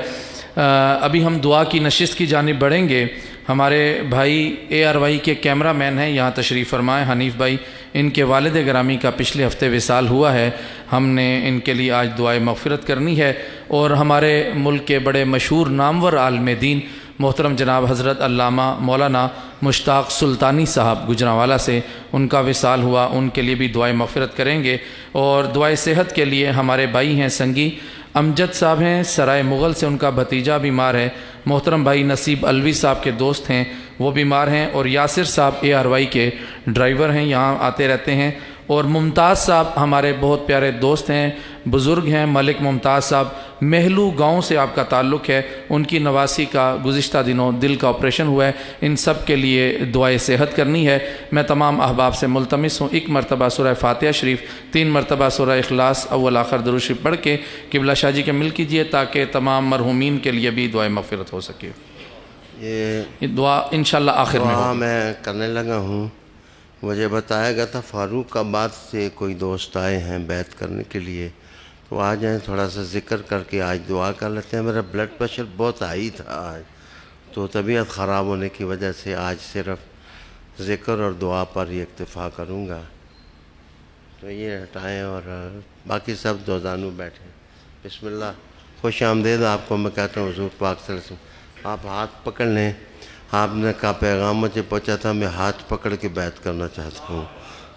ابھی ہم دعا کی نشست کی جانب بڑھیں گے۔ ہمارے بھائی ARY کے کیمرہ مین ہیں، یہاں تشریف فرمائیں، حنیف بھائی، ان کے والد گرامی کا پچھلے ہفتے وصال ہوا ہے، ہم نے ان کے لیے آج دعائے مغفرت کرنی ہے، اور ہمارے ملک کے بڑے مشہور نامور عالم دین محترم جناب حضرت علامہ مولانا مشتاق سلطانی صاحب گجرانوالہ سے ان کا وصال ہوا، ان کے لیے بھی دعائے مغفرت کریں گے۔ اور دعائے صحت کے لیے ہمارے بھائی ہیں سنگی امجد صاحب ہیں، سرائے مغل سے ان کا بھتیجا بیمار ہے، محترم بھائی نصیب الوی صاحب کے دوست ہیں، وہ بیمار ہیں، اور یاسر صاحب ARY کے ڈرائیور ہیں، یہاں آتے رہتے ہیں، اور ممتاز صاحب ہمارے بہت پیارے دوست ہیں، بزرگ ہیں، ملک ممتاز صاحب، مہلو گاؤں سے آپ کا تعلق ہے، ان کی نواسی کا گزشتہ دنوں دل کا آپریشن ہوا ہے، ان سب کے لیے دعائے صحت کرنی ہے۔ میں تمام احباب سے ملتمس ہوں، ایک مرتبہ سورہ فاتحہ شریف، 3 مرتبہ سورہ اخلاص اول آخر درود شریف پڑھ کے قبلہ شاہ جی کے مل کیجئے، تاکہ تمام مرحومین کے لیے بھی دعائے مغفرت ہو سکے۔ یہ دعا انشاءاللہ آخر میں دعا ہوگی۔ میں کرنے لگا ہوں، مجھے بتایا گیا تھا فاروق آباد سے کوئی دوست آئے ہیں بیعت کرنے کے لیے، تو آ جائیں تھوڑا سا ذکر کر کے آج دعا کر لیتے ہیں۔ میرا بلڈ پریشر بہت ہائی تھا آج، تو طبیعت خراب ہونے کی وجہ سے آج صرف ذکر اور دعا پر ہی اکتفا کروں گا، تو یہ ہٹائیں اور باقی سب دوزانو بیٹھیں۔ بسم اللہ، خوش آمدید آپ کو میں کہتا ہوں حضور پاک صلی اللہ علیہ وسلم۔ آپ ہاتھ پکڑ لیں، آپ نے کہا پیغام مجھے پہنچا تھا میں ہاتھ پکڑ کے بیعت کرنا چاہتا ہوں،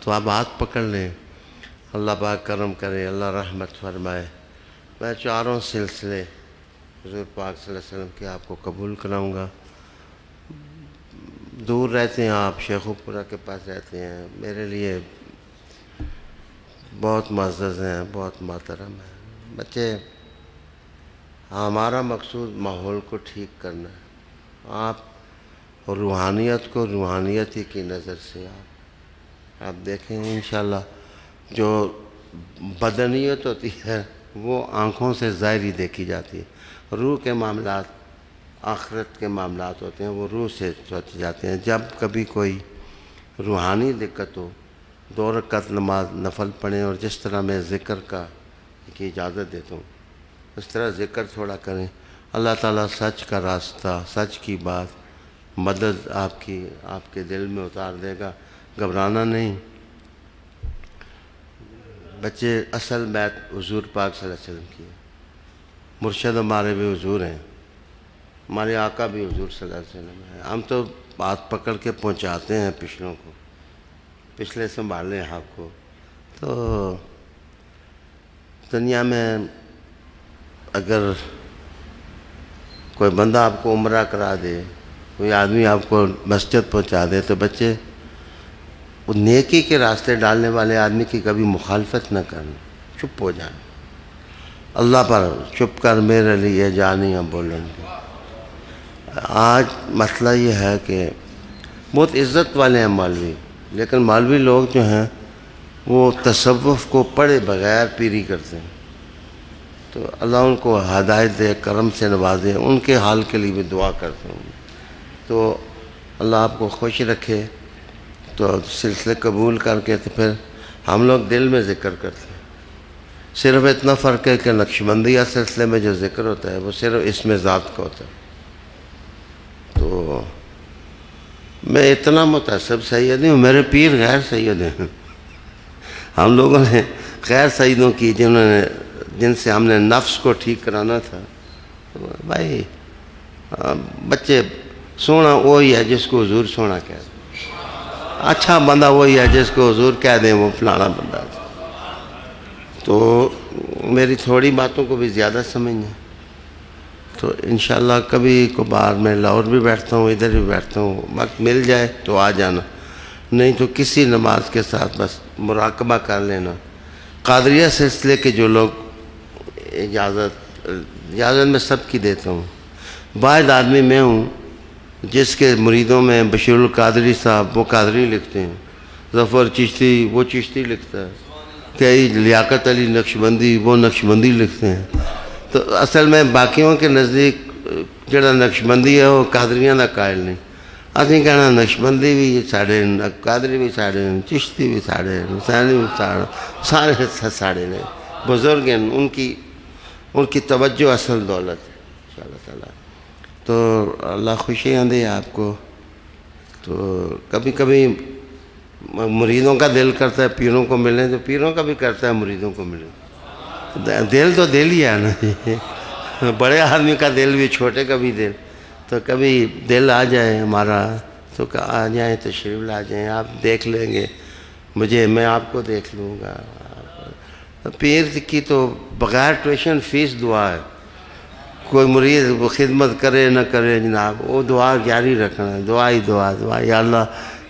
تو آپ ہاتھ پکڑ لیں۔ اللہ پاک کرم کرے، اللہ رحمت فرمائے۔ میں چاروں سلسلے حضور پاک صلی اللہ علیہ وسلم کے آپ کو قبول کراؤں گا۔ دور رہتے ہیں آپ، شیخو پورہ کے پاس رہتے ہیں، میرے لیے بہت معزز ہیں، بہت محترم ہیں بچے۔ ہمارا مقصود ماحول کو ٹھیک کرنا ہے، آپ روحانیت کو روحانیت ہی کی نظر سے آپ دیکھیں انشاءاللہ۔ جو بدنیت ہوتی ہے وہ آنکھوں سے ظاہری دیکھی جاتی ہے، روح کے معاملات آخرت کے معاملات ہوتے ہیں، وہ روح سے سوچے جاتے ہیں۔ جب کبھی کوئی روحانی دقت ہو، 2 رکعت نماز نفل پڑھیں، اور جس طرح میں ذکر کی اجازت دیتا ہوں اس طرح ذکر تھوڑا کریں۔ اللہ تعالیٰ سچ کا راستہ، سچ کی بات، مدد آپ کے دل میں اتار دے گا، گھبرانا نہیں۔ بچے اصل بیعت حضور پاک صلی اللہ علیہ وسلم کی ہے، مرشد ہمارے بھی حضور ہیں، ہمارے آقا بھی حضور صلی اللہ علیہ وسلم ہیں۔ ہم تو ہاتھ پکڑ کے پہنچاتے ہیں پچھلوں کو، پچھلے سنبھالیں آپ کو۔ تو دنیا میں اگر کوئی بندہ آپ کو عمرہ کرا دے، کوئی آدمی آپ کو مسجد پہنچا دے، تو بچے وہ نیکی کے راستے ڈالنے والے آدمی کی کبھی مخالفت نہ کرنا، چپ ہو جائیں۔ اللہ پر چپ کر میرے لیے جانیاں بولیں گے۔ آج مسئلہ یہ ہے کہ بہت عزت والے ہیں مولوی، لیکن مولوی لوگ جو ہیں وہ تصوف کو پڑھے بغیر پیری کرتے ہیں، تو اللہ ان کو ہدایت دے، کرم سے نوازے، ان کے حال کے لیے بھی دعا کرتا ہوں۔ تو اللہ آپ کو خوش رکھے۔ تو سلسلے قبول کر کے تو پھر ہم لوگ دل میں ذکر کرتے ہیں، صرف اتنا فرق ہے کہ نقشبندیہ سلسلے میں جو ذکر ہوتا ہے وہ صرف اسم ذات کا ہوتا ہے۔ تو میں اتنا متعصب سید ہوں، میرے پیر غیر سید ہیں۔ ہم لوگوں نے غیر سیدوں کی جن سے ہم نے نفس کو ٹھیک کرانا تھا. بھائی بچے سونا وہی ہے جس کو حضور سونا کہہ دیں, اچھا بندہ وہی ہے جس کو حضور کہہ دیں وہ فلانا بندہ. تو میری تھوڑی باتوں کو بھی زیادہ سمجھیں, تو انشاءاللہ کبھی کبھار میں لاہور بھی بیٹھتا ہوں, ادھر بھی بیٹھتا ہوں, وقت مل جائے تو آ جانا, نہیں تو کسی نماز کے ساتھ بس مراقبہ کر لینا. قادریہ سلسلے کے جو لوگ اجازت میں سب کی دیتا ہوں. واحد آدمی میں ہوں جس کے مریدوں میں بشیر القادری صاحب وہ قادری لکھتے ہیں, ظفر چشتی وہ چشتی لکھتا ہے, کئی لیاقت علی نقشبندی وہ نقشبندی لکھتے ہیں. تو اصل میں باقیوں کے نزدیک جڑا نقشبندی ہے وہ قادریاں دا قائل نہیں. اسی کہنا نقشبندی بھی ساڑھے, قادری بھی ساڑھے, چشتی بھی ساڑھے, حسینی بھی ساڑھے, سارے ساڑھے نے. بزرگ ہیں, ان کی توجہ اصل دولت ہے انشاءاللہ تعالیٰ. تو اللہ خوشیاں دے آپ کو. تو کبھی کبھی مریدوں کا دل کرتا ہے پیروں کو ملیں, تو پیروں کا بھی کرتا ہے مریدوں کو ملیں. دل تو دل ہی ہے نا, بڑے آدمی کا دل بھی, چھوٹے کا بھی دل. تو کبھی دل آ جائے ہمارا تو آ جائیں, تشریف لا جائیں, آپ دیکھ لیں گے مجھے, میں آپ کو دیکھ لوں گا. پیر کی تو بغیر ٹیوشن فیس دعا ہے. کوئی مرید وہ خدمت کرے نہ کرے جناب, وہ دعا جاری رکھنا ہے, دعا ہی دعا. یا اللہ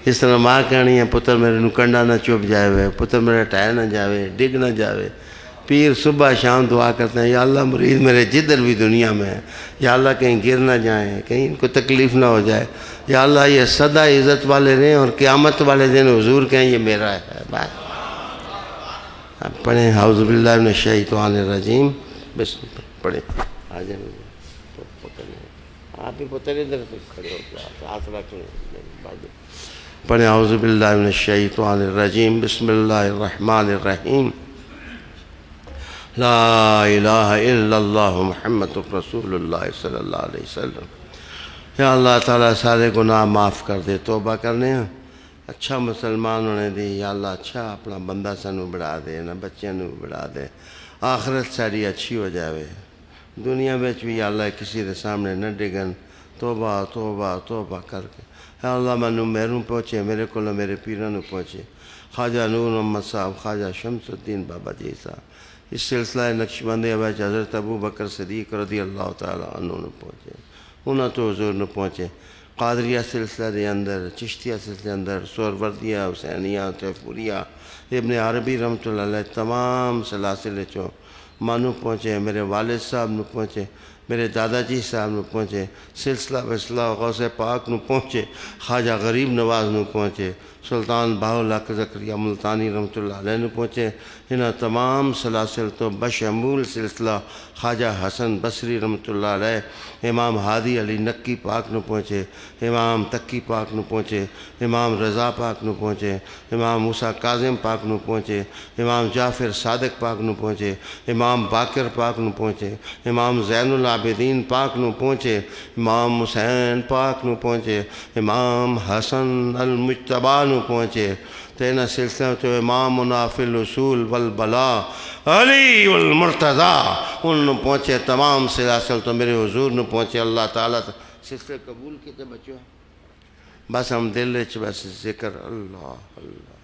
اس طرح ماں کہنی ہے پتر میرے نو کنڈا نہ چپ جائے, پتر میرے ٹائر نہ جاوے, ڈگ نہ جاوے. پیر صبح شام دعا کرتے ہیں, یا اللہ مرید میرے جدھر بھی دنیا میں ہے, یا اللہ کہیں گر نہ جائیں, کہیں ان کو تکلیف نہ ہو جائے, یا اللہ یہ سدا عزت والے رہیں اور قیامت والے دن حضور کہیں یہ میرا ہے. بات آپ پڑھیں اعوذ باللہ من الشیطان الرجیم. بسم اللہ پڑھیں. آ جائیں آپ ہی پتہ نہیں ادھر سے کھڑے ہو کے ہاتھ رکھ لیں. پڑھیں اعوذ باللہ من الشیطان الرجیم. بسم اللہ الرحمن الرحیم. لا الہ الا اللہ محمد رسول اللہ صلی اللہ علیہ وسلم. یا اللہ تعالیٰ سارے گناہ معاف کر دے, توبہ کرنے ہیں, اچھا مسلمان ہونے دی. یا اللہ اچھا اپنا بندہ سانو بڑھا دے, نہ بچے نو بڑھا دے, آخرت ساری اچھی ہو جاوے, دنیا بچ بھی یا اللہ کسی دے سامنے نہ ڈگن. توبہ توبہ توبہ کر کے یا اللہ منو میروں پہنچے, میرے کو میرے پیروں نو پہنچے. خواجہ نور محمد صاحب, خواجہ شمس الدین بابا جی صاحب, اس سلسلہ نقشبندی وچ حضرت ابو بکر صدیق رضی اللہ تعالیٰ عنہ نو پہنچے, انہاں تو حضور نو پہنچے. قادریہ سلسلہ دے اندر, چشتیہ سلسلے اندر, سہروردیہ, حسینیہ, تیفوریہ, ابن عربی رحمۃ اللہ علیہ, تمام سلاسل چوں مانو پہنچے. میرے والد صاحب نو پہنچے, میرے دادا جی صاحب نو پہنچے, سلسلہ بسلہ غوث پاک نو پہنچے, خواجہ غریب نواز نو پہنچے, سلطان بہاءالحق زکریا ملتانی رحمۃ اللہ علیہ نو پہنچے. انہاں تمام سلاسل تو بشمول سلسلہ خواجہ حسن بصری رحمۃ اللہ علیہ, امام ہادی علی نکی پاک نو پہنچے, امام تقی پاک نو پہنچے, امام رضا پاک نو پہنچے, امام موسیٰ کاظم پاک نو پہنچے, امام جعفر صادق پاک نو پہنچے, امام باقر پاک نو پہنچے, امام زین العابدین پاک نو پہنچے, امام حسین پاک نو پہنچے, امام حسن المجتبیٰ نو پہنچے. تینا سلسلہ تو امامنا فی الاصول والبلا علی والمرتضیٰ ان نو پہنچے. تمام سلاسل تو میرے حضور نو پہنچے. اللہ تعالیٰ سلسلے قبول کیتے بچوں, بس ہم دل وچ بس ذکر اللہ اللہ.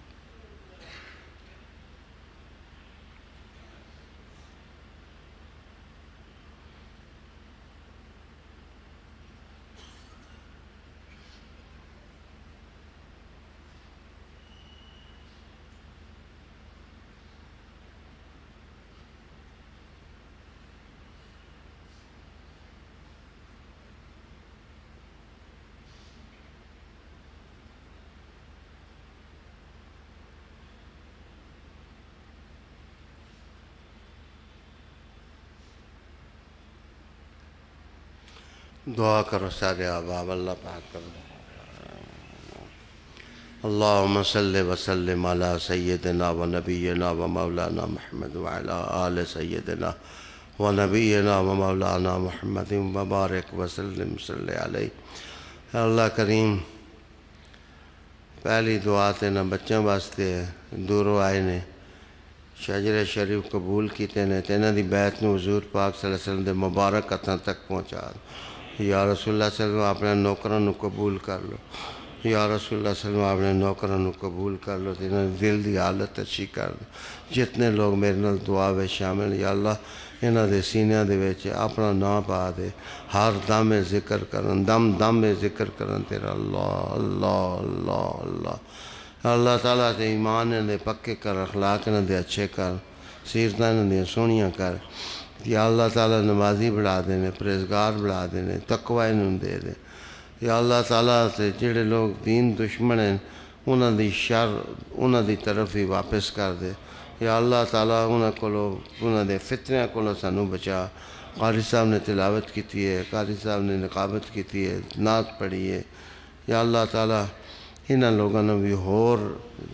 دعا کرو سارے احباب, اللہ پاک کرو. اللہم صلی وسلم علی سیدنا و نبینا و مولانا محمد وعلی آل سیدنا و نبینا و مولانا محمد وبارک وسلم صلی علیہ. اللہ کریم پہلی دعا تے نہ بچوں واسطے دوروں آئے نے, شجر شریف قبول کیتے نے تے انہاں دی بیعت نو حضور پاک صلی اللہ علیہ وسلم دے مبارک ہتھاں تک پہنچا دو۔ یا رسول اللہ صلی اللہ علیہ وسلم اپنے نوکراں نو قبول کر لو۔ یا رسول اللہ صلی اللہ علیہ وسلم اپنے نوکراں نو قبول کر لو تے انہاں دی دل دی حالت اچھی کر دو۔ جتنے لوگ میرے نال دعا وچ شامل، یا اللہ انہاں دے سینیاں دے وچ اپنا نام پا دے، ہر دم ذکر کرن، دم ذکر کرن تیرا اللہ اللہ اللہ اللہ۔ اللہ تعالیٰ تے ایمان دے پکے کر، اخلاق دے اچھے کر، سیرتاں دے سونیاں کر۔ یا اللہ تعالیٰ نمازی بڑھا دینے، پرہیزگار بڑھا دینے، تقوی انہوں دے دے۔ یا اللہ تعالیٰ تے جڑے لوگ دین دشمن ہیں انہاں دی شر انہاں دی طرف ہی واپس کر دے۔ یا اللہ تعالیٰ انہاں دے فتنہ کولوں سانو بچا۔ قاری صاحب نے تلاوت کیتی ہے، قاری صاحب نے نقابت کیتی ہے، نعت پڑھی ہے۔ یا اللہ تعالیٰ انہاں لوگوں نے بھی ہور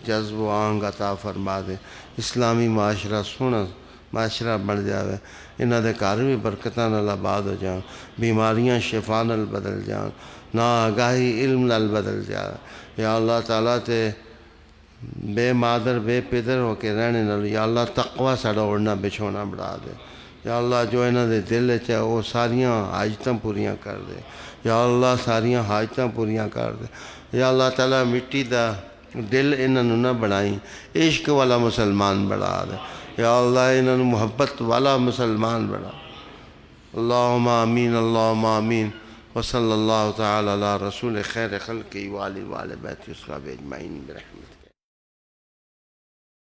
جذب و آنگ عطا فرما دے، اسلامی معاشرہ سونا معاشرہ بن جاوے، انہاں دے گھر بھی برکتاں نال آباد ہو جان، بیماریاں شفا نال بدل جان، نا آگاہی علم نال بدل جائے۔ یا اللہ تعالیٰ تے بے مادر بے پدر ہو کے رہنے نال یا اللہ تقوی ساڈا اوڑھنا بچھونا بڑھا دے۔ یا اللہ جو انہاں دے دل وچ ہے وہ ساریاں حاجتاں پوریاں کر دے۔ یا اللہ ساریاں حاجتاں پوریاں کر دے۔ یا اللہ تعالیٰ مٹی دا دل انہاں نوں نہ بنائی، عشق والا مسلمان بنا دے۔ یا اللہ انہاں نوں محبت والا مسلمان بنا۔ اللہم آمین اللہم آمین۔ وصلی اللہ تعالی علی رسول خیر خلقہ وآلہ بیتہ الصحابہ اجمعین برحمتہ۔